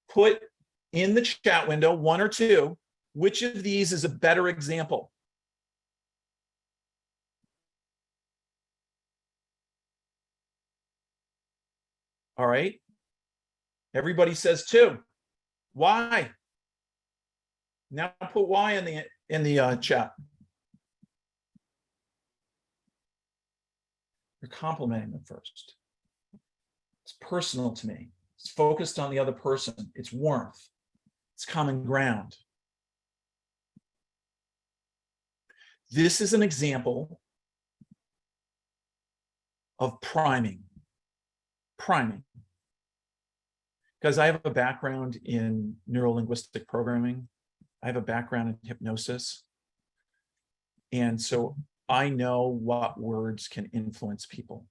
Put in the chat window 1 or 2, which of these is a better example? All right. Everybody says 2. Why? Now put Y in the chat. You're complimenting them first. It's personal to me. It's focused on the other person. It's warmth. It's common ground. This is an example of priming. Priming. Because I have a background in neuro-linguistic programming. I have a background in hypnosis. And so I know what words can influence people.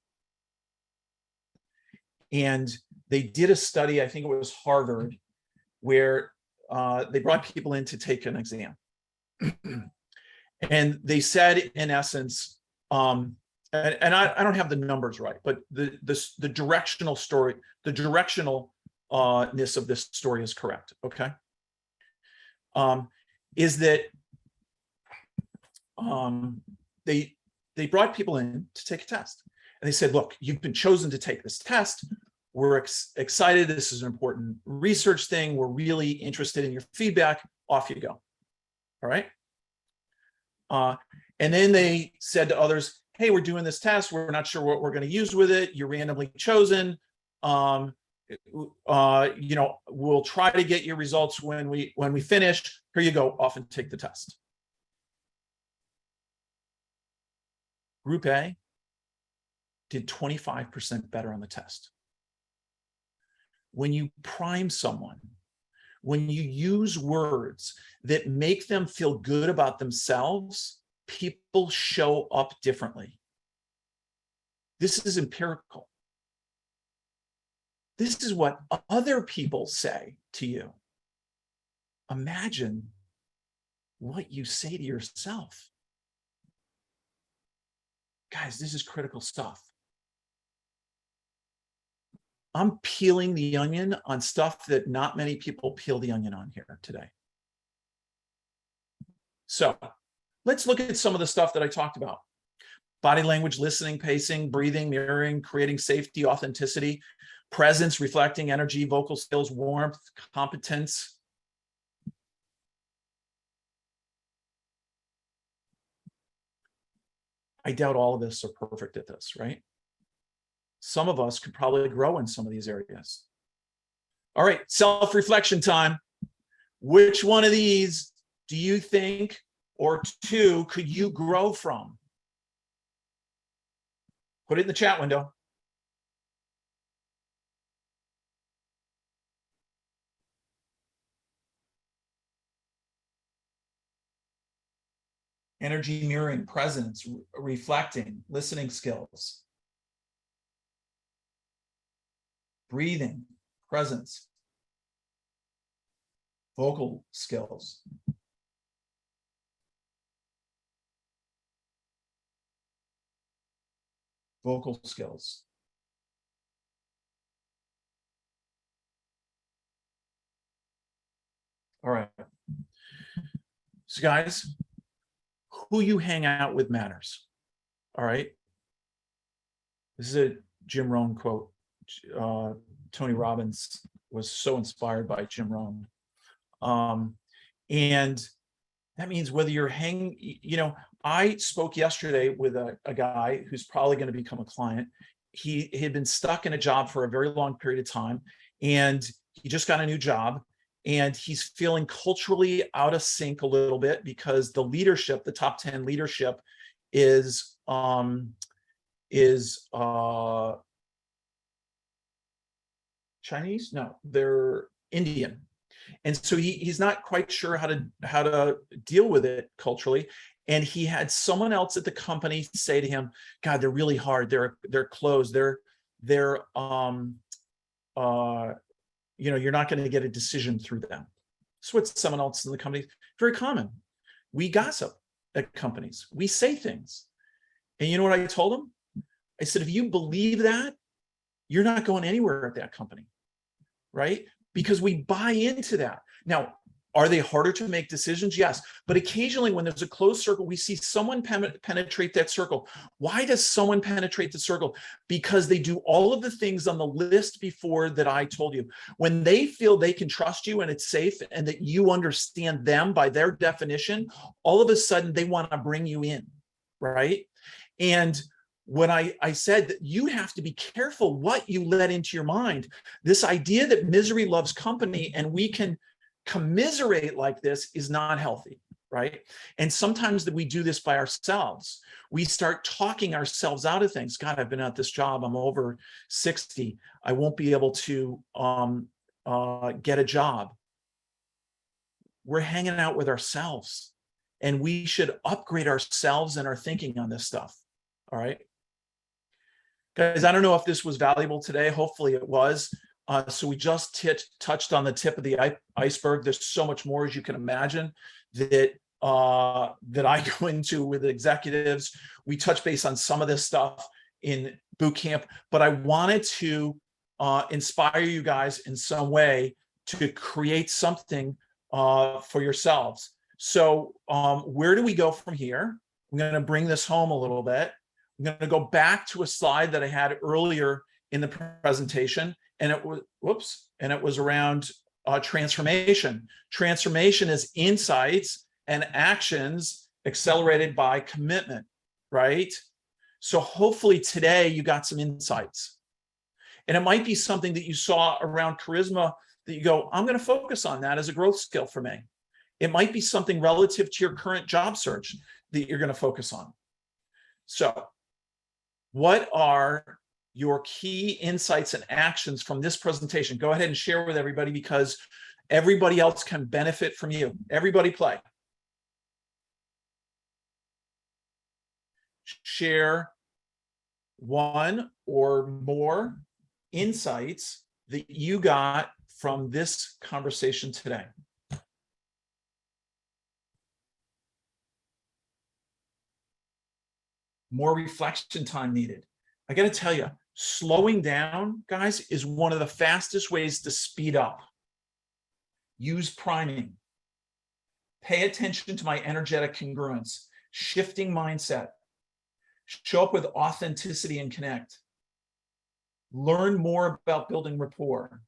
And they did a study, I think it was Harvard, where they brought people in to take an exam. And they said, in essence, and I don't have the numbers right, but the directional story, the directionalness of this story is correct, okay? Is that they brought people in to take a test. And they said, look, you've been chosen to take this test. We're excited. This is an important research thing. We're really interested in your feedback. Off you go. All right. And then they said to others, hey, we're doing this test. We're not sure what we're going to use with it. You're randomly chosen. You know, we'll try to get your results when we finish. Here you go. Off and take the test. Group A did 25% better on the test. When you prime someone, when you use words that make them feel good about themselves, people show up differently. This is empirical. This is what other people say to you. Imagine what you say to yourself. Guys, this is critical stuff. I'm peeling the onion on stuff that not many people peel the onion on here today. So let's look at some of the stuff that I talked about. Body language, listening, pacing, breathing, mirroring, creating safety, authenticity, presence, reflecting, energy, vocal skills, warmth, competence. I doubt all of us are perfect at this, right? Some of us could probably grow in some of these areas. All right, self-reflection time. Which one of these do you think, or two, could you grow from? Put it in the chat window. Energy, mirroring, presence, reflecting, listening skills. Breathing, presence, vocal skills. Vocal skills. All right. So guys, who you hang out with matters. All right. This is a Jim Rohn quote. Tony Robbins was so inspired by Jim Rohn. And that means whether you're you know, I spoke yesterday with a guy who's probably going to become a client. He had been stuck in a job for a very long period of time, and he just got a new job, and he's feeling culturally out of sync a little bit because the leadership, the top 10 leadership is Chinese? No, they're Indian. And so he's not quite sure how to deal with it culturally. And he had someone else at the company say to him, God, they're really hard. They're closed. They're you know, you're not going to get a decision through them. That's what someone else in the company, very common. We gossip at companies. We say things. And you know what I told him? I said, if you believe that, you're not going anywhere at that company, right? Because we buy into that. Now, Are they harder to make decisions? Yes. But occasionally when there's a closed circle, we see someone penetrate that circle. Why does someone penetrate the circle? Because they do all of the things on the list before that I told you. When they feel they can trust you and it's safe and that you understand them by their definition, all of a sudden they want to bring you in, right? And when I said that you have to be careful what you let into your mind, this idea that misery loves company and we can commiserate like this is not healthy, right? And sometimes that we do this by ourselves. We start talking ourselves out of things. God, I've been at this job. I'm over 60. I won't be able to get a job. We're hanging out with ourselves, and we should upgrade ourselves and our thinking on this stuff. All right. Guys, I don't know if this was valuable today. Hopefully it was. So we just touched on the tip of the iceberg. There's so much more, as you can imagine, that I go into with executives. We touch base on some of this stuff in boot camp, but I wanted to inspire you guys in some way to create something for yourselves. So where do we go from here? I'm going to bring this home a little bit. I'm going to go back to a slide that I had earlier in the presentation, and it was around transformation. Transformation is insights and actions accelerated by commitment, right? So hopefully today you got some insights, and it might be something that you saw around charisma that you go, I'm going to focus on that as a growth skill for me. It might be something relative to your current job search that you're going to focus on. So what are your key insights and actions from this presentation? Go ahead and share with everybody, because everybody else can benefit from you. Everybody play. Share one or more insights that you got from this conversation today. More reflection time needed. I got to tell you, slowing down, guys, is one of the fastest ways to speed up. Use priming. Pay attention to my energetic congruence, shifting mindset. Show up with authenticity and connect. Learn more about building rapport.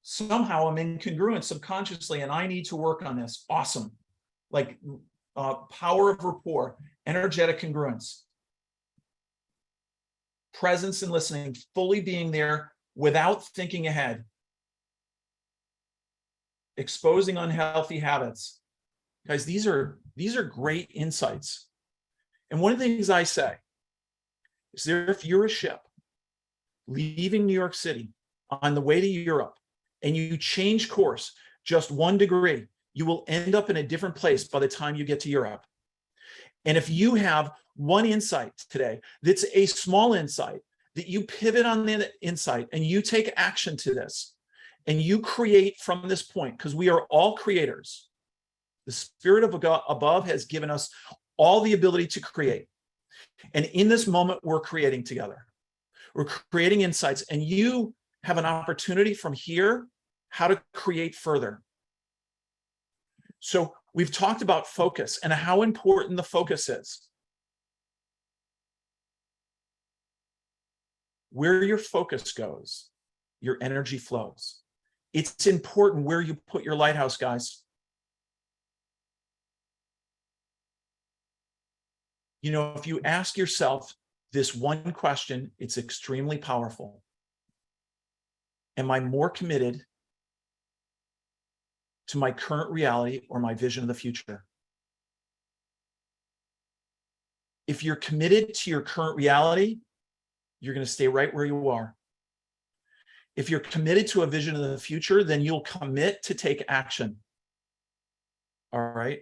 Somehow I'm in congruence subconsciously and I need to work on this. Awesome. Like power of rapport, energetic congruence. Presence and listening, fully being there without thinking ahead. Exposing unhealthy habits. Guys, these are great insights. And one of the things I say is that if you're a ship leaving New York City on the way to Europe and you change course just 1 degree, you will end up in a different place by the time you get to Europe. And if you have one insight today that's a small insight, that you pivot on the insight and you take action to this and you create from this point, because we are all creators. The spirit of above has given us all the ability to create. And in this moment, we're creating together. We're creating insights, and you have an opportunity from here how to create further. So we've talked about focus and how important the focus is. Where your focus goes, your energy flows. It's important where you put your lighthouse, guys. You know, if you ask yourself this one question, it's extremely powerful. Am I more committed to my current reality or my vision of the future? If you're committed to your current reality, you're going to stay right where you are. If you're committed to a vision of the future, then you'll commit to take action. All right.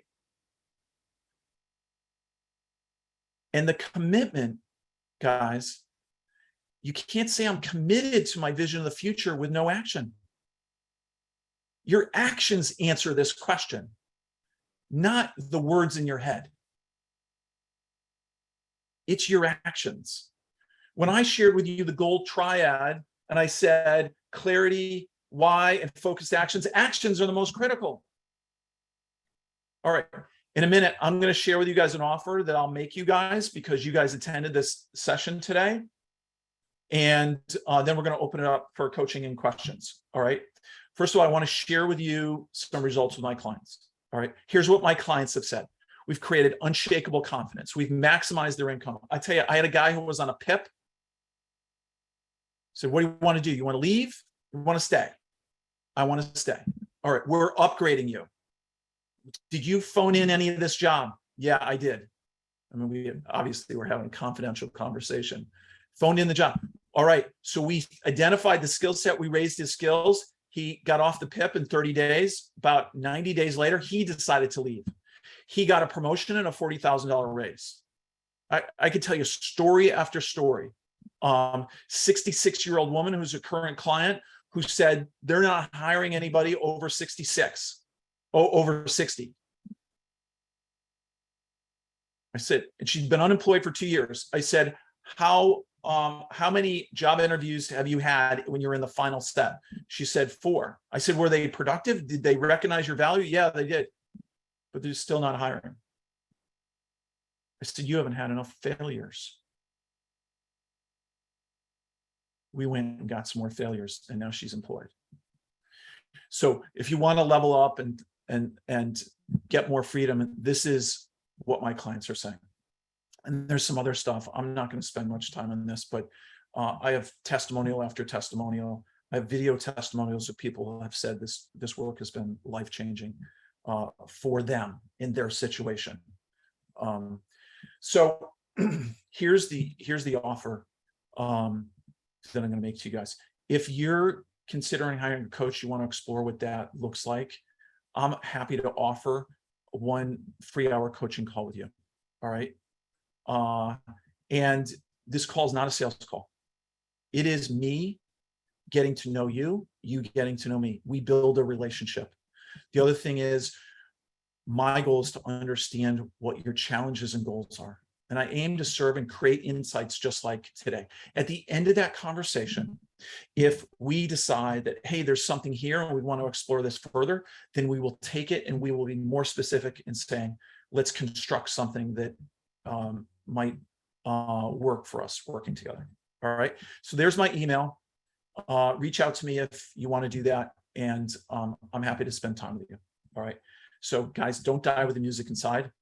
And the commitment, guys, you can't say I'm committed to my vision of the future with no action. Your actions answer this question, not the words in your head. It's your actions. When I shared with you the gold triad and I said clarity, why, and focused actions, actions are the most critical. All right. In a minute, I'm going to share with you guys an offer that I'll make you guys because you guys attended this session today. And then we're going to open it up for coaching and questions. All right. First of all, I want to share with you some results with my clients. All right. Here's what my clients have said. We've created unshakable confidence. We've maximized their income. I tell you, I had a guy who was on a PIP. Said, what do you want to do? You want to leave? You want to stay? I want to stay. All right. We're upgrading you. Did you phone in any of this job? Yeah, I did. I mean, we obviously were having a confidential conversation. Phoned in the job. All right. So we identified the skill set. We raised his skills. He got off the PIP in 30 days. About 90 days later, he decided to leave. He got a promotion and a $40,000 raise. I could tell you story after story. 66-year-old woman who's a current client who said they're not hiring anybody over 66, over 60. I said, and she'd been unemployed for 2 years. I said, how many job interviews have you had when you're in the final step? She said 4. I said, were they productive? Did they recognize your value? Yeah, they did, but they're still not hiring. I said, you haven't had enough failures. We went and got some more failures, and now she's employed. So if you want to level up and get more freedom, this is what my clients are saying. And there's some other stuff. I'm not going to spend much time on this, but I have testimonial after testimonial. I have video testimonials of people who have said this work has been life-changing for them in their situation. So here's the offer that I'm going to make to you guys. If you're considering hiring a coach, you want to explore what that looks like, I'm happy to offer 1 3-hour coaching call with you. All right. And this call is not a sales call. It is me getting to know you, you getting to know me. We build a relationship. The other thing is, my goal is to understand what your challenges and goals are. And I aim to serve and create insights just like today. At the end of that conversation, if we decide that, hey, there's something here and we want to explore this further, then we will take it and we will be more specific in saying, let's construct something that might work for us working together. All right. So there's my email. Reach out to me if you want to do that. And I'm happy to spend time with you. All right. So guys, don't die with the music inside.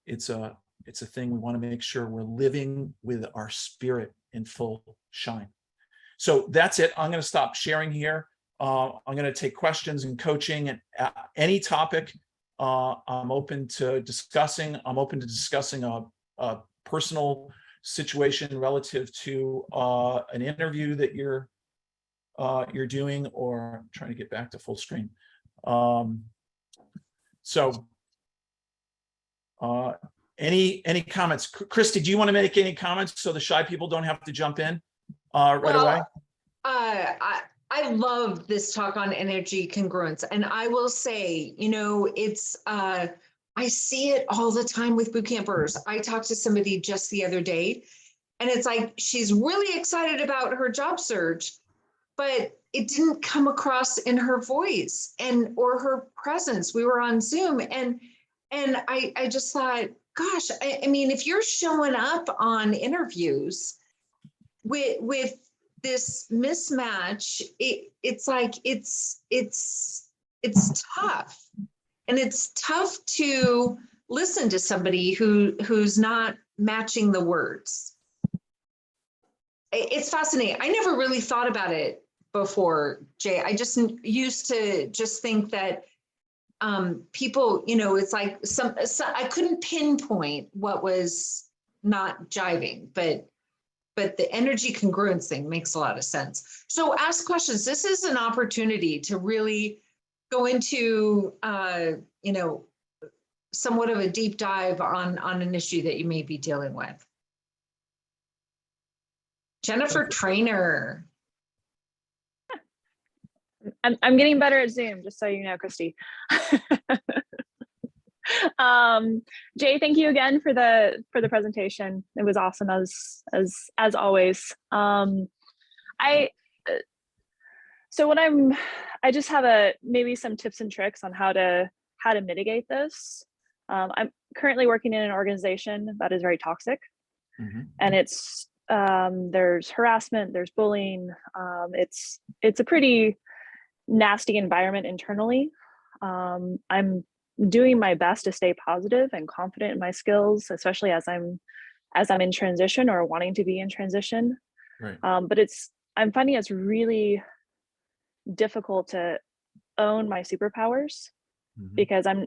It's a thing we want to make sure we're living with our spirit in full shine. So that's it. I'm going to stop sharing here. I'm going to take questions and coaching and any topic. I'm open to discussing. I'm open to discussing a personal situation relative to an interview that you're doing, or I'm trying to get back to full screen. Any comments? Christy, do you want to make any comments so the shy people don't have to jump in right away? I love this talk on energy congruence. And I will say, it's, I see it all the time with boot campers. I talked to somebody just the other day, and it's like, she's really excited about her job search, but it didn't come across in her voice or her presence. We were on Zoom, and I just thought, gosh, I mean, if you're showing up on interviews with this mismatch, it's like, it's tough. And it's tough to listen to somebody who's not matching the words. It's fascinating. I never really thought about it before, Jay. I just used to just think that people, it's like I couldn't pinpoint what was not jiving, but the energy congruence thing makes a lot of sense. So ask questions. This is an opportunity to really go into, somewhat of a deep dive on an issue that you may be dealing with. Jennifer Trainer. I'm getting better at Zoom, just so you know, Christy. Jay, thank you again for the presentation. It was awesome as always. I just have maybe some tips and tricks on how to how to mitigate this. I'm currently working in an organization that is very toxic, and it's there's harassment, there's bullying. It's a pretty nasty environment internally. I'm doing my best to stay positive and confident in my skills, especially as I'm in transition or wanting to be in transition. Right. But I'm finding it's really difficult to own my superpowers because I'm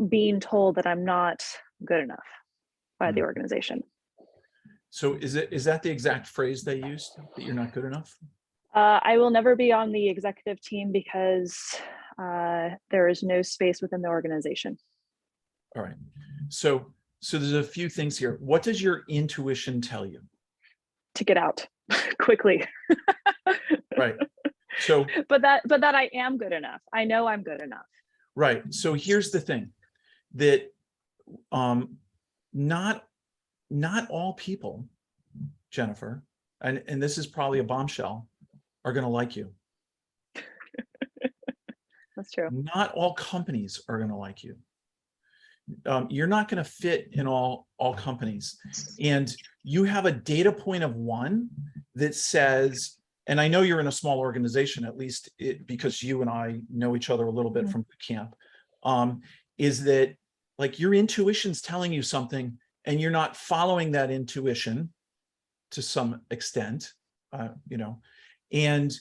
being told that I'm not good enough by the organization. So is that the exact phrase they used, that you're not good enough? I will never be on the executive team because there is no space within the organization. All right. So there's a few things here. What does your intuition tell you? To get out quickly. Right. So, but that I am good enough. I know I'm good enough. Right. So here's the thing, that not all people, Jennifer, and this is probably a bombshell, are going to like you. That's true. Not all companies are going to like you. You're not going to fit in all companies. And you have a data point of 1 that says, and I know you're in a small organization, at least because you and I know each other a little bit from boot camp, is that like your intuition's telling you something and you're not following that intuition to some extent, and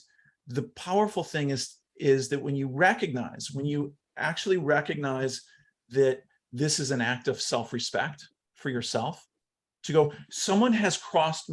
the powerful thing is that when you actually recognize that this is an act of self-respect for yourself, to go, someone has crossed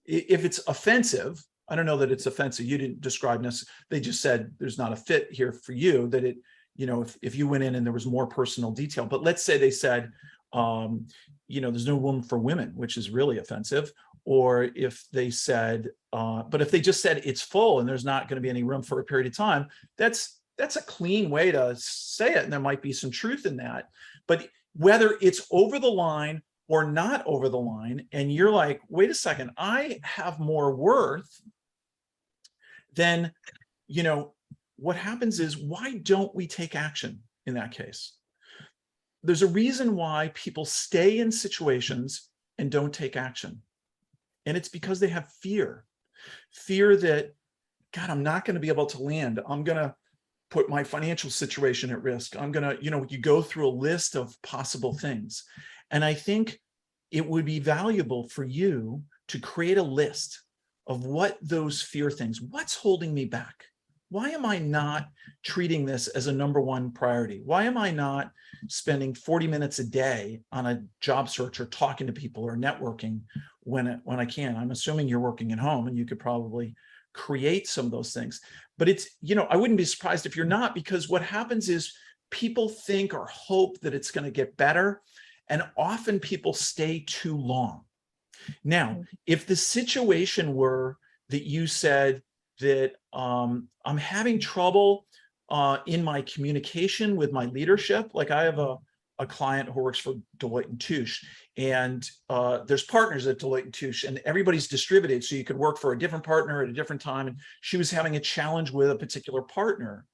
if it's offensive, I don't know that it's offensive. You didn't describe this. They just said there's not a fit here for you, that it, if you went in and there was more personal detail, but let's say they said, there's no room for women, which is really offensive. Or if they said, but if they just said it's full and there's not going to be any room for a period of time, that's a clean way to say it. And there might be some truth in that. But whether it's over the line or not over the line, and you're like, wait a second, I have more worth, then, what happens is, why don't we take action in that case? There's a reason why people stay in situations and don't take action. And it's because they have fear that, God, I'm not going to be able to land. I'm going to put my financial situation at risk. I'm going to, you go through a list of possible things. And I think it would be valuable for you to create a list of what those fear things, what's holding me back? Why am I not treating this as a number 1 priority? Why am I not spending 40 minutes a day on a job search or talking to people or networking when I can? I'm assuming you're working at home and you could probably create some of those things. But it's, I wouldn't be surprised if you're not, because what happens is people think or hope that it's going to get better. And often people stay too long. Now, if the situation were that you said that I'm having trouble in my communication with my leadership, like I have a client who works for Deloitte & Touche, and there's partners at Deloitte & Touche, and everybody's distributed, so you could work for a different partner at a different time, and she was having a challenge with a particular partner.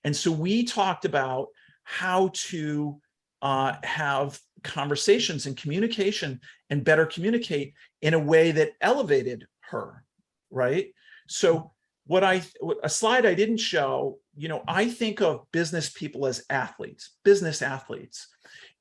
And so we talked about how to have conversations and communication and better communicate in a way that elevated her, right? So a slide I didn't show, I think of business people as business athletes.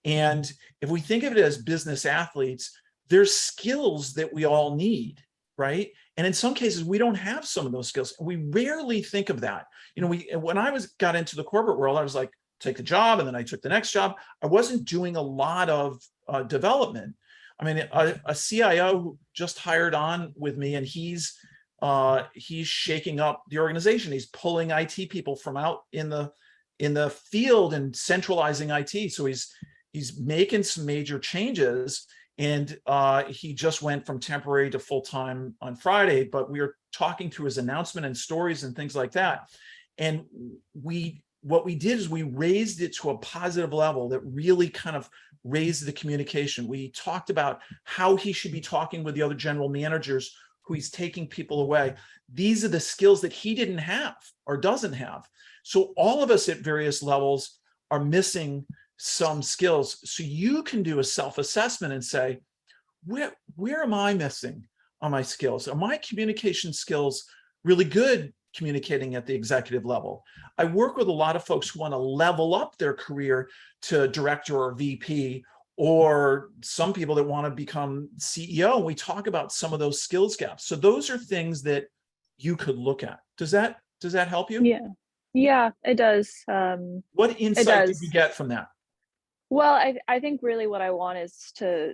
And if we think of it as business athletes, there's skills that we all need, right? And in some cases, we don't have some of those skills. We rarely think of that. When I got into the corporate world, I was like, take the job, and then I took the next job. I wasn't doing a lot of development. I mean, a CIO who just hired on with me, and he's shaking up the organization. He's pulling IT people from out in the field and centralizing IT. So he's making some major changes, and he just went from temporary to full-time on Friday. But we were talking through his announcement and stories and things like that. And what we did is we raised it to a positive level that really kind of raised the communication. We talked about how he should be talking with the other general managers who he's taking people away. These are the skills that he didn't have or doesn't have. So all of us at various levels are missing some skills. So you can do a self-assessment and say, where am I missing on my skills? Are my communication skills really good communicating at the executive level? I work with a lot of folks who want to level up their career to director or VP, or some people that want to become CEO. We talk about some of those skills gaps. So those are things that you could look at. Does that help you? Yeah, it does. What insight did you get from that? Well, I think really what I want is I've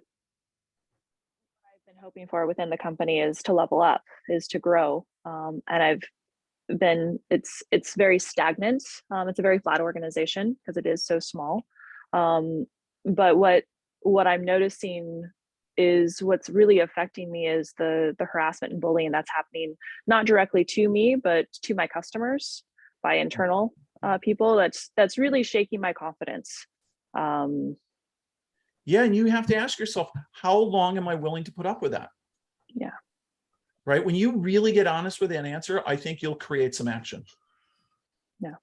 been hoping for within the company is to level up, is to grow. And it's very stagnant. It's a very flat organization because it is so small. But what I'm noticing is what's really affecting me is the harassment and bullying that's happening, not directly to me, but to my customers by internal people. That's really shaking my confidence. Yeah, and you have to ask yourself, how long am I willing to put up with that? Yeah. Right? When you really get honest with an answer, I think you'll create some action. Yeah.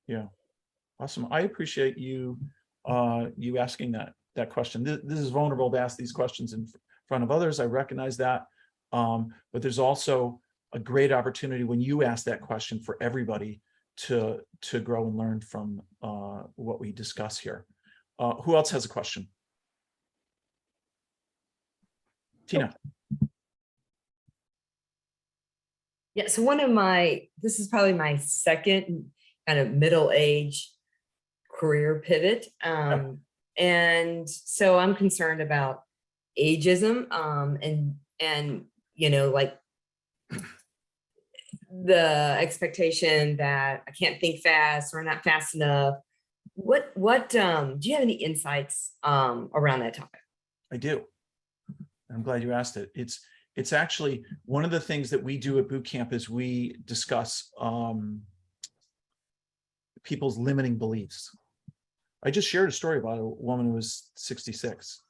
Yeah. Awesome. I appreciate you asking that question. This is vulnerable to ask these questions in front of others. I recognize that. But there's also a great opportunity when you ask that question for everybody to grow and learn from what we discuss here. Who else has a question? Tina. Yeah, so this is probably my second kind of middle age career pivot. And so I'm concerned about ageism and like the expectation that I can't think fast or not fast enough. What do you have any insights around that topic? I do. I'm glad you asked it. It's actually one of the things that we do at boot camp is we discuss people's limiting beliefs. I just shared a story about a woman who was 66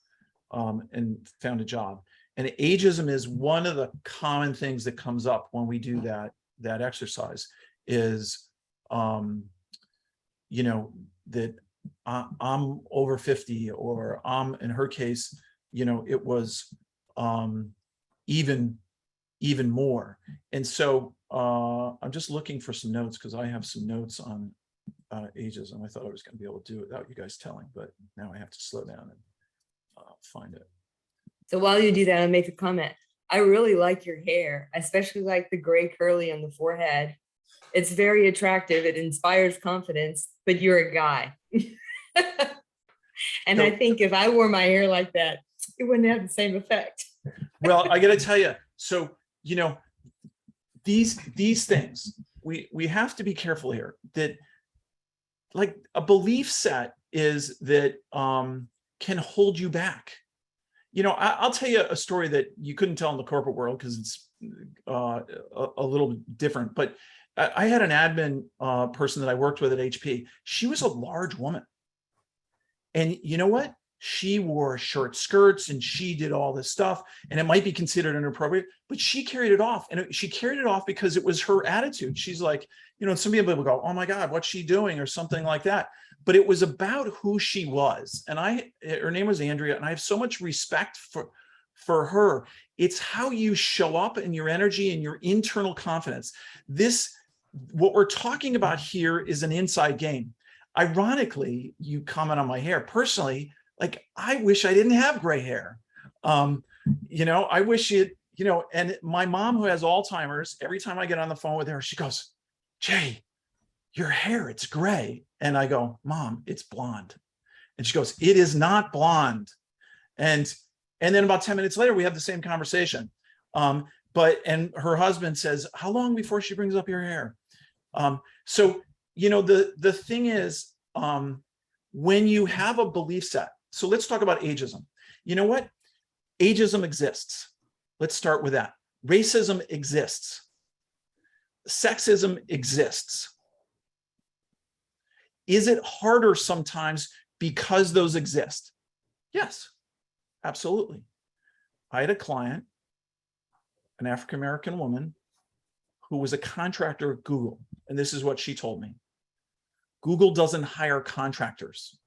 and found a job. And ageism is one of the common things that comes up when we do that exercise is, that I'm over 50, or in her case, it was even more. And so I'm just looking for some notes because I have some notes on ageism. I thought I was going to be able to do it without you guys telling, but now I have to slow down and find it. So while you do that, I'll make a comment. I really like your hair, especially like the gray curly on the forehead. It's very attractive. It inspires confidence, but you're a guy. And I think if I wore my hair like that, it wouldn't have the same effect. Well, I got to tell you, so, these things, we have to be careful here, that like a belief set is that can hold you back. I'll tell you a story that you couldn't tell in the corporate world because it's a little different, but I had an admin person that I worked with at HP. She was a large woman. And you know what? She wore short skirts and she did all this stuff, and it might be considered inappropriate, but she carried it off. And she carried it off because it was her attitude. She's like, some people will go, oh my God, what's she doing? Or something like that. But it was about who she was. And her name was Andrea, and I have so much respect for her. It's how you show up and your energy and your internal confidence. What we're talking about here is an inside game. Ironically, you comment on my hair. Personally, like, I wish I didn't have gray hair. I wish it, and my mom, who has Alzheimer's, every time I get on the phone with her, she goes, Jay, your hair, it's gray. And I go, Mom, it's blonde. And she goes, it is not blonde. And then about 10 minutes later, we have the same conversation. And her husband says, how long before she brings up your hair? So, the thing is, when you have a belief set, so let's talk about ageism. You know what? Ageism exists. Let's start with that. Racism exists. Sexism exists. Is it harder sometimes because those exist? Yes, absolutely. I had a client, an African-American woman, who was a contractor at Google. And this is what she told me. Google doesn't hire contractors.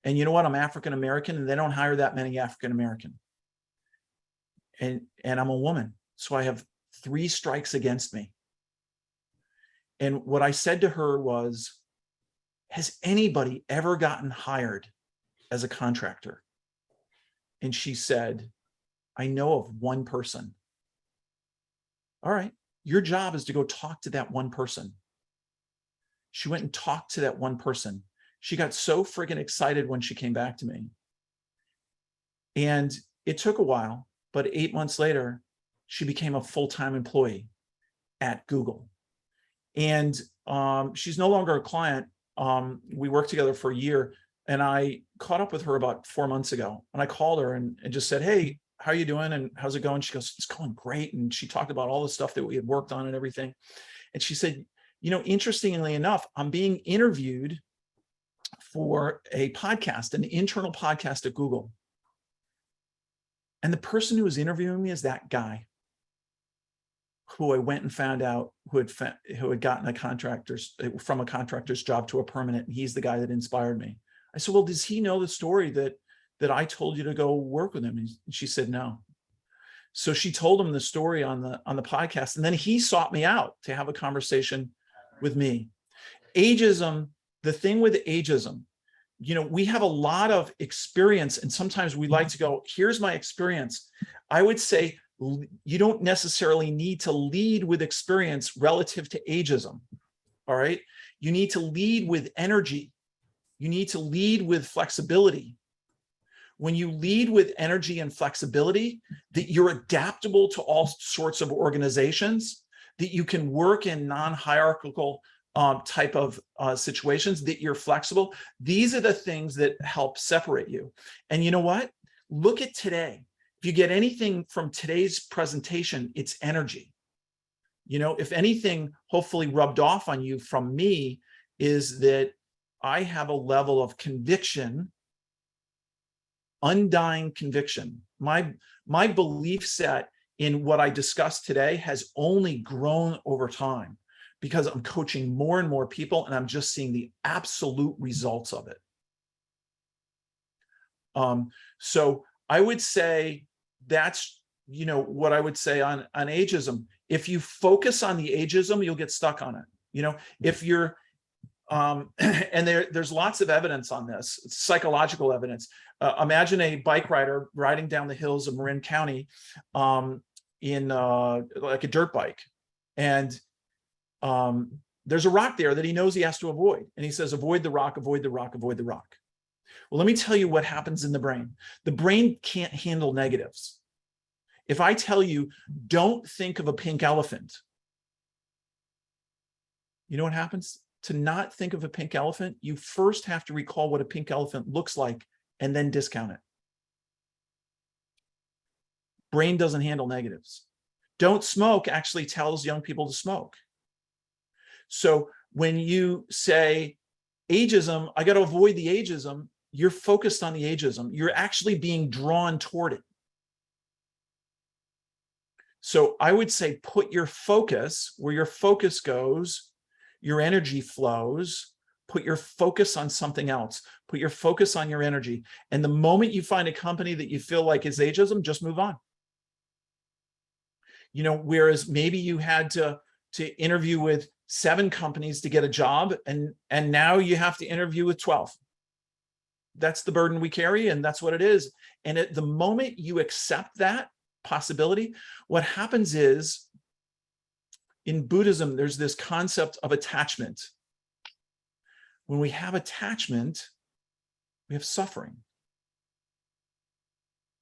And you know what? I'm African American, and they don't hire that many African American. And I'm a woman, so I have 3 strikes against me. And what I said to her was, has anybody ever gotten hired as a contractor? And she said, I know of one person. All right, your job is to go talk to that one person. She went and talked to that one person. She got so friggin' excited when she came back to me. And it took a while, but 8 months later, she became a full-time employee at Google. And she's no longer a client. We worked together for a year, and I caught up with her about 4 months ago. And I called her and just said, hey, how are you doing? And how's it going? She goes, it's going great. And she talked about all the stuff that we had worked on and everything. And she said, you know, interestingly enough, I'm being interviewed for a podcast, an internal podcast at Google. And the person who was interviewing me is that guy who I went and found out who had gotten from a contractor's job to a permanent. And he's the guy that inspired me. I said, well, does he know the story that I told you to go work with him? And she said, no. So she told him the story on the podcast. And then he sought me out to have a conversation with me. Ageism, the thing with ageism, you know, we have a lot of experience, and sometimes we like to go, here's my experience. I would say you don't necessarily need to lead with experience relative to ageism. All right. You need to lead with energy. You need to lead with flexibility. When you lead with energy and flexibility, that you're adaptable to all sorts of organizations, that you can work in non-hierarchical type of situations, that you're flexible. These are the things that help separate you. And you know what? Look at today. If you get anything from today's presentation, it's energy. You know, if anything, hopefully rubbed off on you from me is that I have a level of conviction, undying conviction. My belief set in what I discussed today has only grown over time because I'm coaching more and more people, and I'm just seeing the absolute results of it. So I would say that's, you know, what I would say on ageism. If you focus on the ageism, you'll get stuck on it. You know, if you're, and there's lots of evidence on this, psychological evidence. Imagine a bike rider riding down the hills of Marin County in like a dirt bike. And there's a rock there that he knows he has to avoid. And he says, avoid the rock, avoid the rock, avoid the rock. Well, let me tell you what happens in the brain. The brain can't handle negatives. If I tell you, don't think of a pink elephant, you know what happens? To not think of a pink elephant, you first have to recall what a pink elephant looks like and then discount it. Brain doesn't handle negatives. Don't smoke actually tells young people to smoke. So when you say ageism, I got to avoid the ageism, you're focused on the ageism. You're actually being drawn toward it. So I would say put your focus where your focus goes, your energy flows. Put your focus on something else. Put your focus on your energy. And the moment you find a company that you feel like is ageism, just move on. You know, whereas maybe you had to interview with 7 companies to get a job, and now you have to interview with 12. That's the burden we carry, and that's what it is. And at the moment you accept that possibility, what happens is, in Buddhism, there's this concept of attachment. When we have attachment, we have suffering.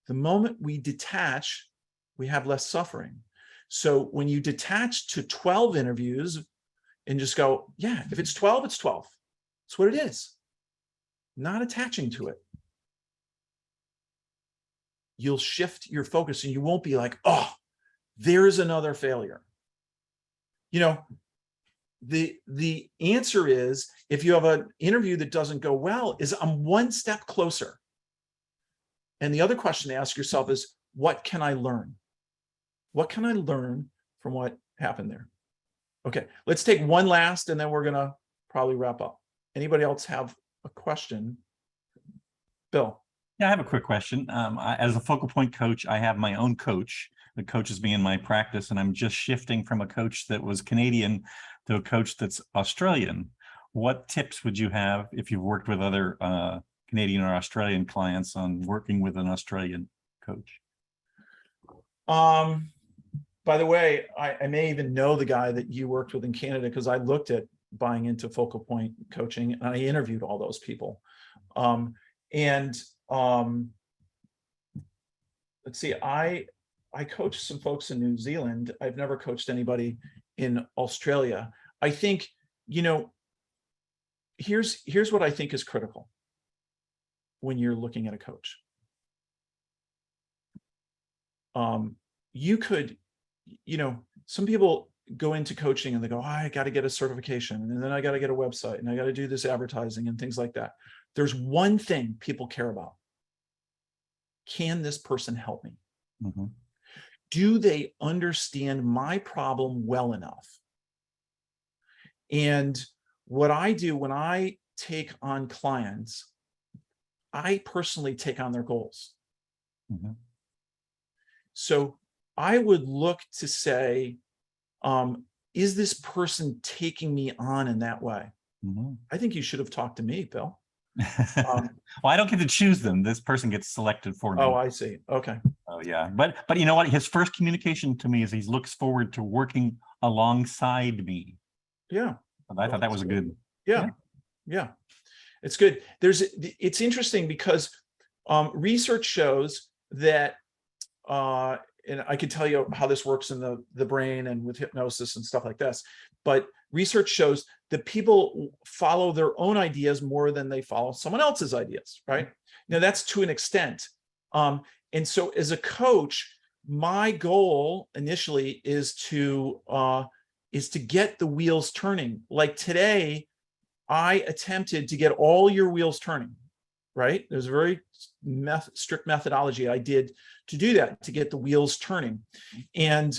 The moment we detach, we have less suffering. So when you detach to 12 interviews and just go, yeah, if it's 12, it's 12. It's what it is. Not attaching to it. You'll shift your focus and you won't be like, oh, there's another failure. You know, the answer is, if you have an interview that doesn't go well, is I'm one step closer. And the other question to ask yourself is, what can I learn? What can I learn from what happened there? Okay, let's take one last, and then we're going to probably wrap up. Anybody else have a question? Bill. Yeah, I have a quick question. As a focal point coach, I have my own coach that coaches me in my practice, and I'm just shifting from a coach that was Canadian to a coach that's Australian. What tips would you have if you've worked with other Canadian or Australian clients on working with an Australian coach? By the way, I may even know the guy that you worked with in Canada, because I looked at buying into focal point coaching and I interviewed all those people. Let's see, I coached some folks in New Zealand. I've never coached anybody in Australia. I think, here's what I think is critical when you're looking at a coach. You could, some people go into coaching and they go, oh, I got to get a certification, and then I got to get a website, and I got to do this advertising and things like that. There's one thing people care about. Can this person help me? Mm-hmm. Do they understand my problem well enough? And what I do when I take on clients, I personally take on their goals. Mm-hmm. So I would look to say, is this person taking me on in that way? Mm-hmm. I think you should have talked to me, Bill. Well, I don't get to choose them. This person gets selected for me. Oh, I see. Okay. Oh, yeah. But you know what? His first communication to me is he looks forward to working alongside me. Yeah. And I thought that was a good. Yeah. It's good. It's interesting because research shows that, and I can tell you how this works in the brain and with hypnosis and stuff like this, but research shows that people follow their own ideas more than they follow someone else's ideas, right? Now that's to an extent. And so as a coach, my goal initially is to get the wheels turning. Like today, I attempted to get all your wheels turning, right? There's a very strict methodology I did to do that, to get the wheels turning. And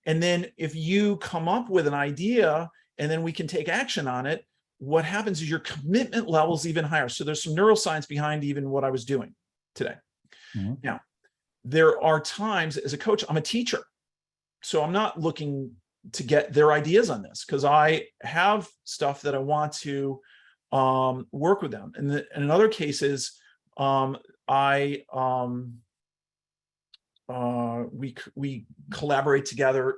then if you come up with an idea and then we can take action on it, what happens is your commitment level is even higher. So there's some neuroscience behind even what I was doing today. Mm-hmm. Now, there are times as a coach, I'm a teacher. So I'm not looking to get their ideas on this because I have stuff that I want to work with them. And in other cases, we collaborate together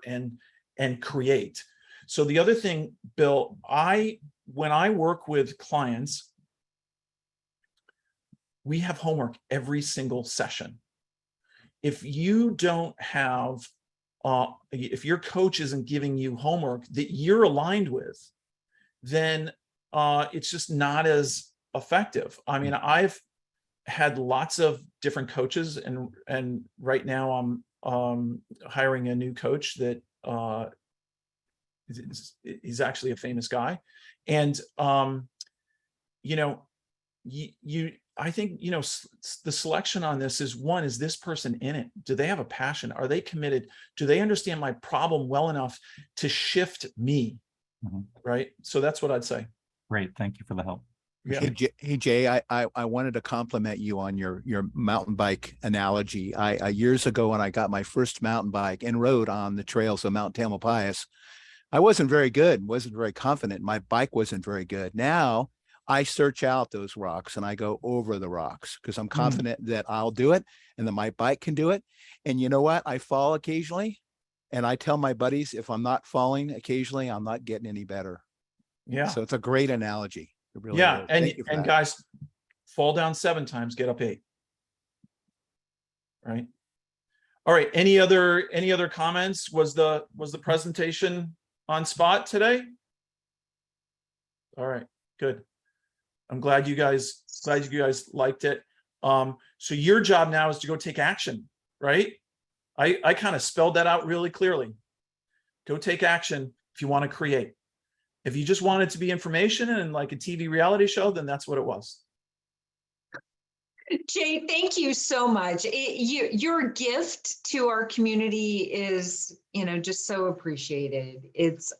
and create. So the other thing, Bill, when I work with clients, we have homework every single session. If you don't have, if your coach isn't giving you homework that you're aligned with, then it's just not as effective. I mean, I've had lots of different coaches, and right now I'm hiring a new coach that he's actually a famous guy, and I think the selection on this is, one, is this person in it? Do they have a passion? Are they committed? Do they understand my problem well enough to shift me? Mm-hmm. Right. So that's what I'd say. Great. Thank you for the help. Yeah. Hey Jay, I wanted to compliment you on your mountain bike analogy. I years ago, when I got my first mountain bike and rode on the trails of Mount Tamalpais, I wasn't very good, wasn't very confident. My bike wasn't very good. Now I search out those rocks and I go over the rocks because I'm confident that I'll do it and that my bike can do it. And you know what? I fall occasionally, and I tell my buddies, if I'm not falling occasionally, I'm not getting any better. Yeah. So it's a great analogy. It really Yeah. is. And guys, fall down 7 times, get up 8. Right. All right. Any other comments? Was the presentation on spot today? All right, good. I'm glad you guys liked it. So your job now is to go take action, right? I kind of spelled that out really clearly. Go take action if you want to create. If you just want it to be information and like a TV reality show, then that's what it was. Jay, thank you so much. Your gift to our community is, just so appreciated. It's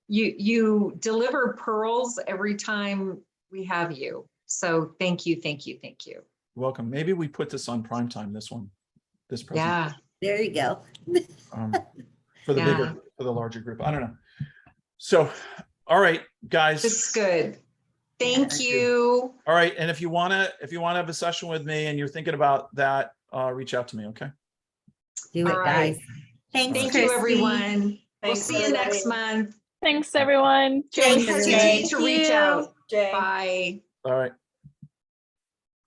you deliver pearls every time we have you. So thank you, thank you, thank you. Welcome. Maybe we put this on prime time, this presentation. Yeah. There you go. For the Yeah. for the larger group. I don't know. So, all right, guys. This is good. Thank Thank you. All right. And if you want to have a session with me and you're thinking about that, reach out to me. Okay. Do it, All right. guys. Thanks, Thank Christy. you, everyone. We'll Thanks, see you everybody. next month. Thanks, everyone. Don't Thanks, hesitate Jay. to reach out. Jay. Bye. All right.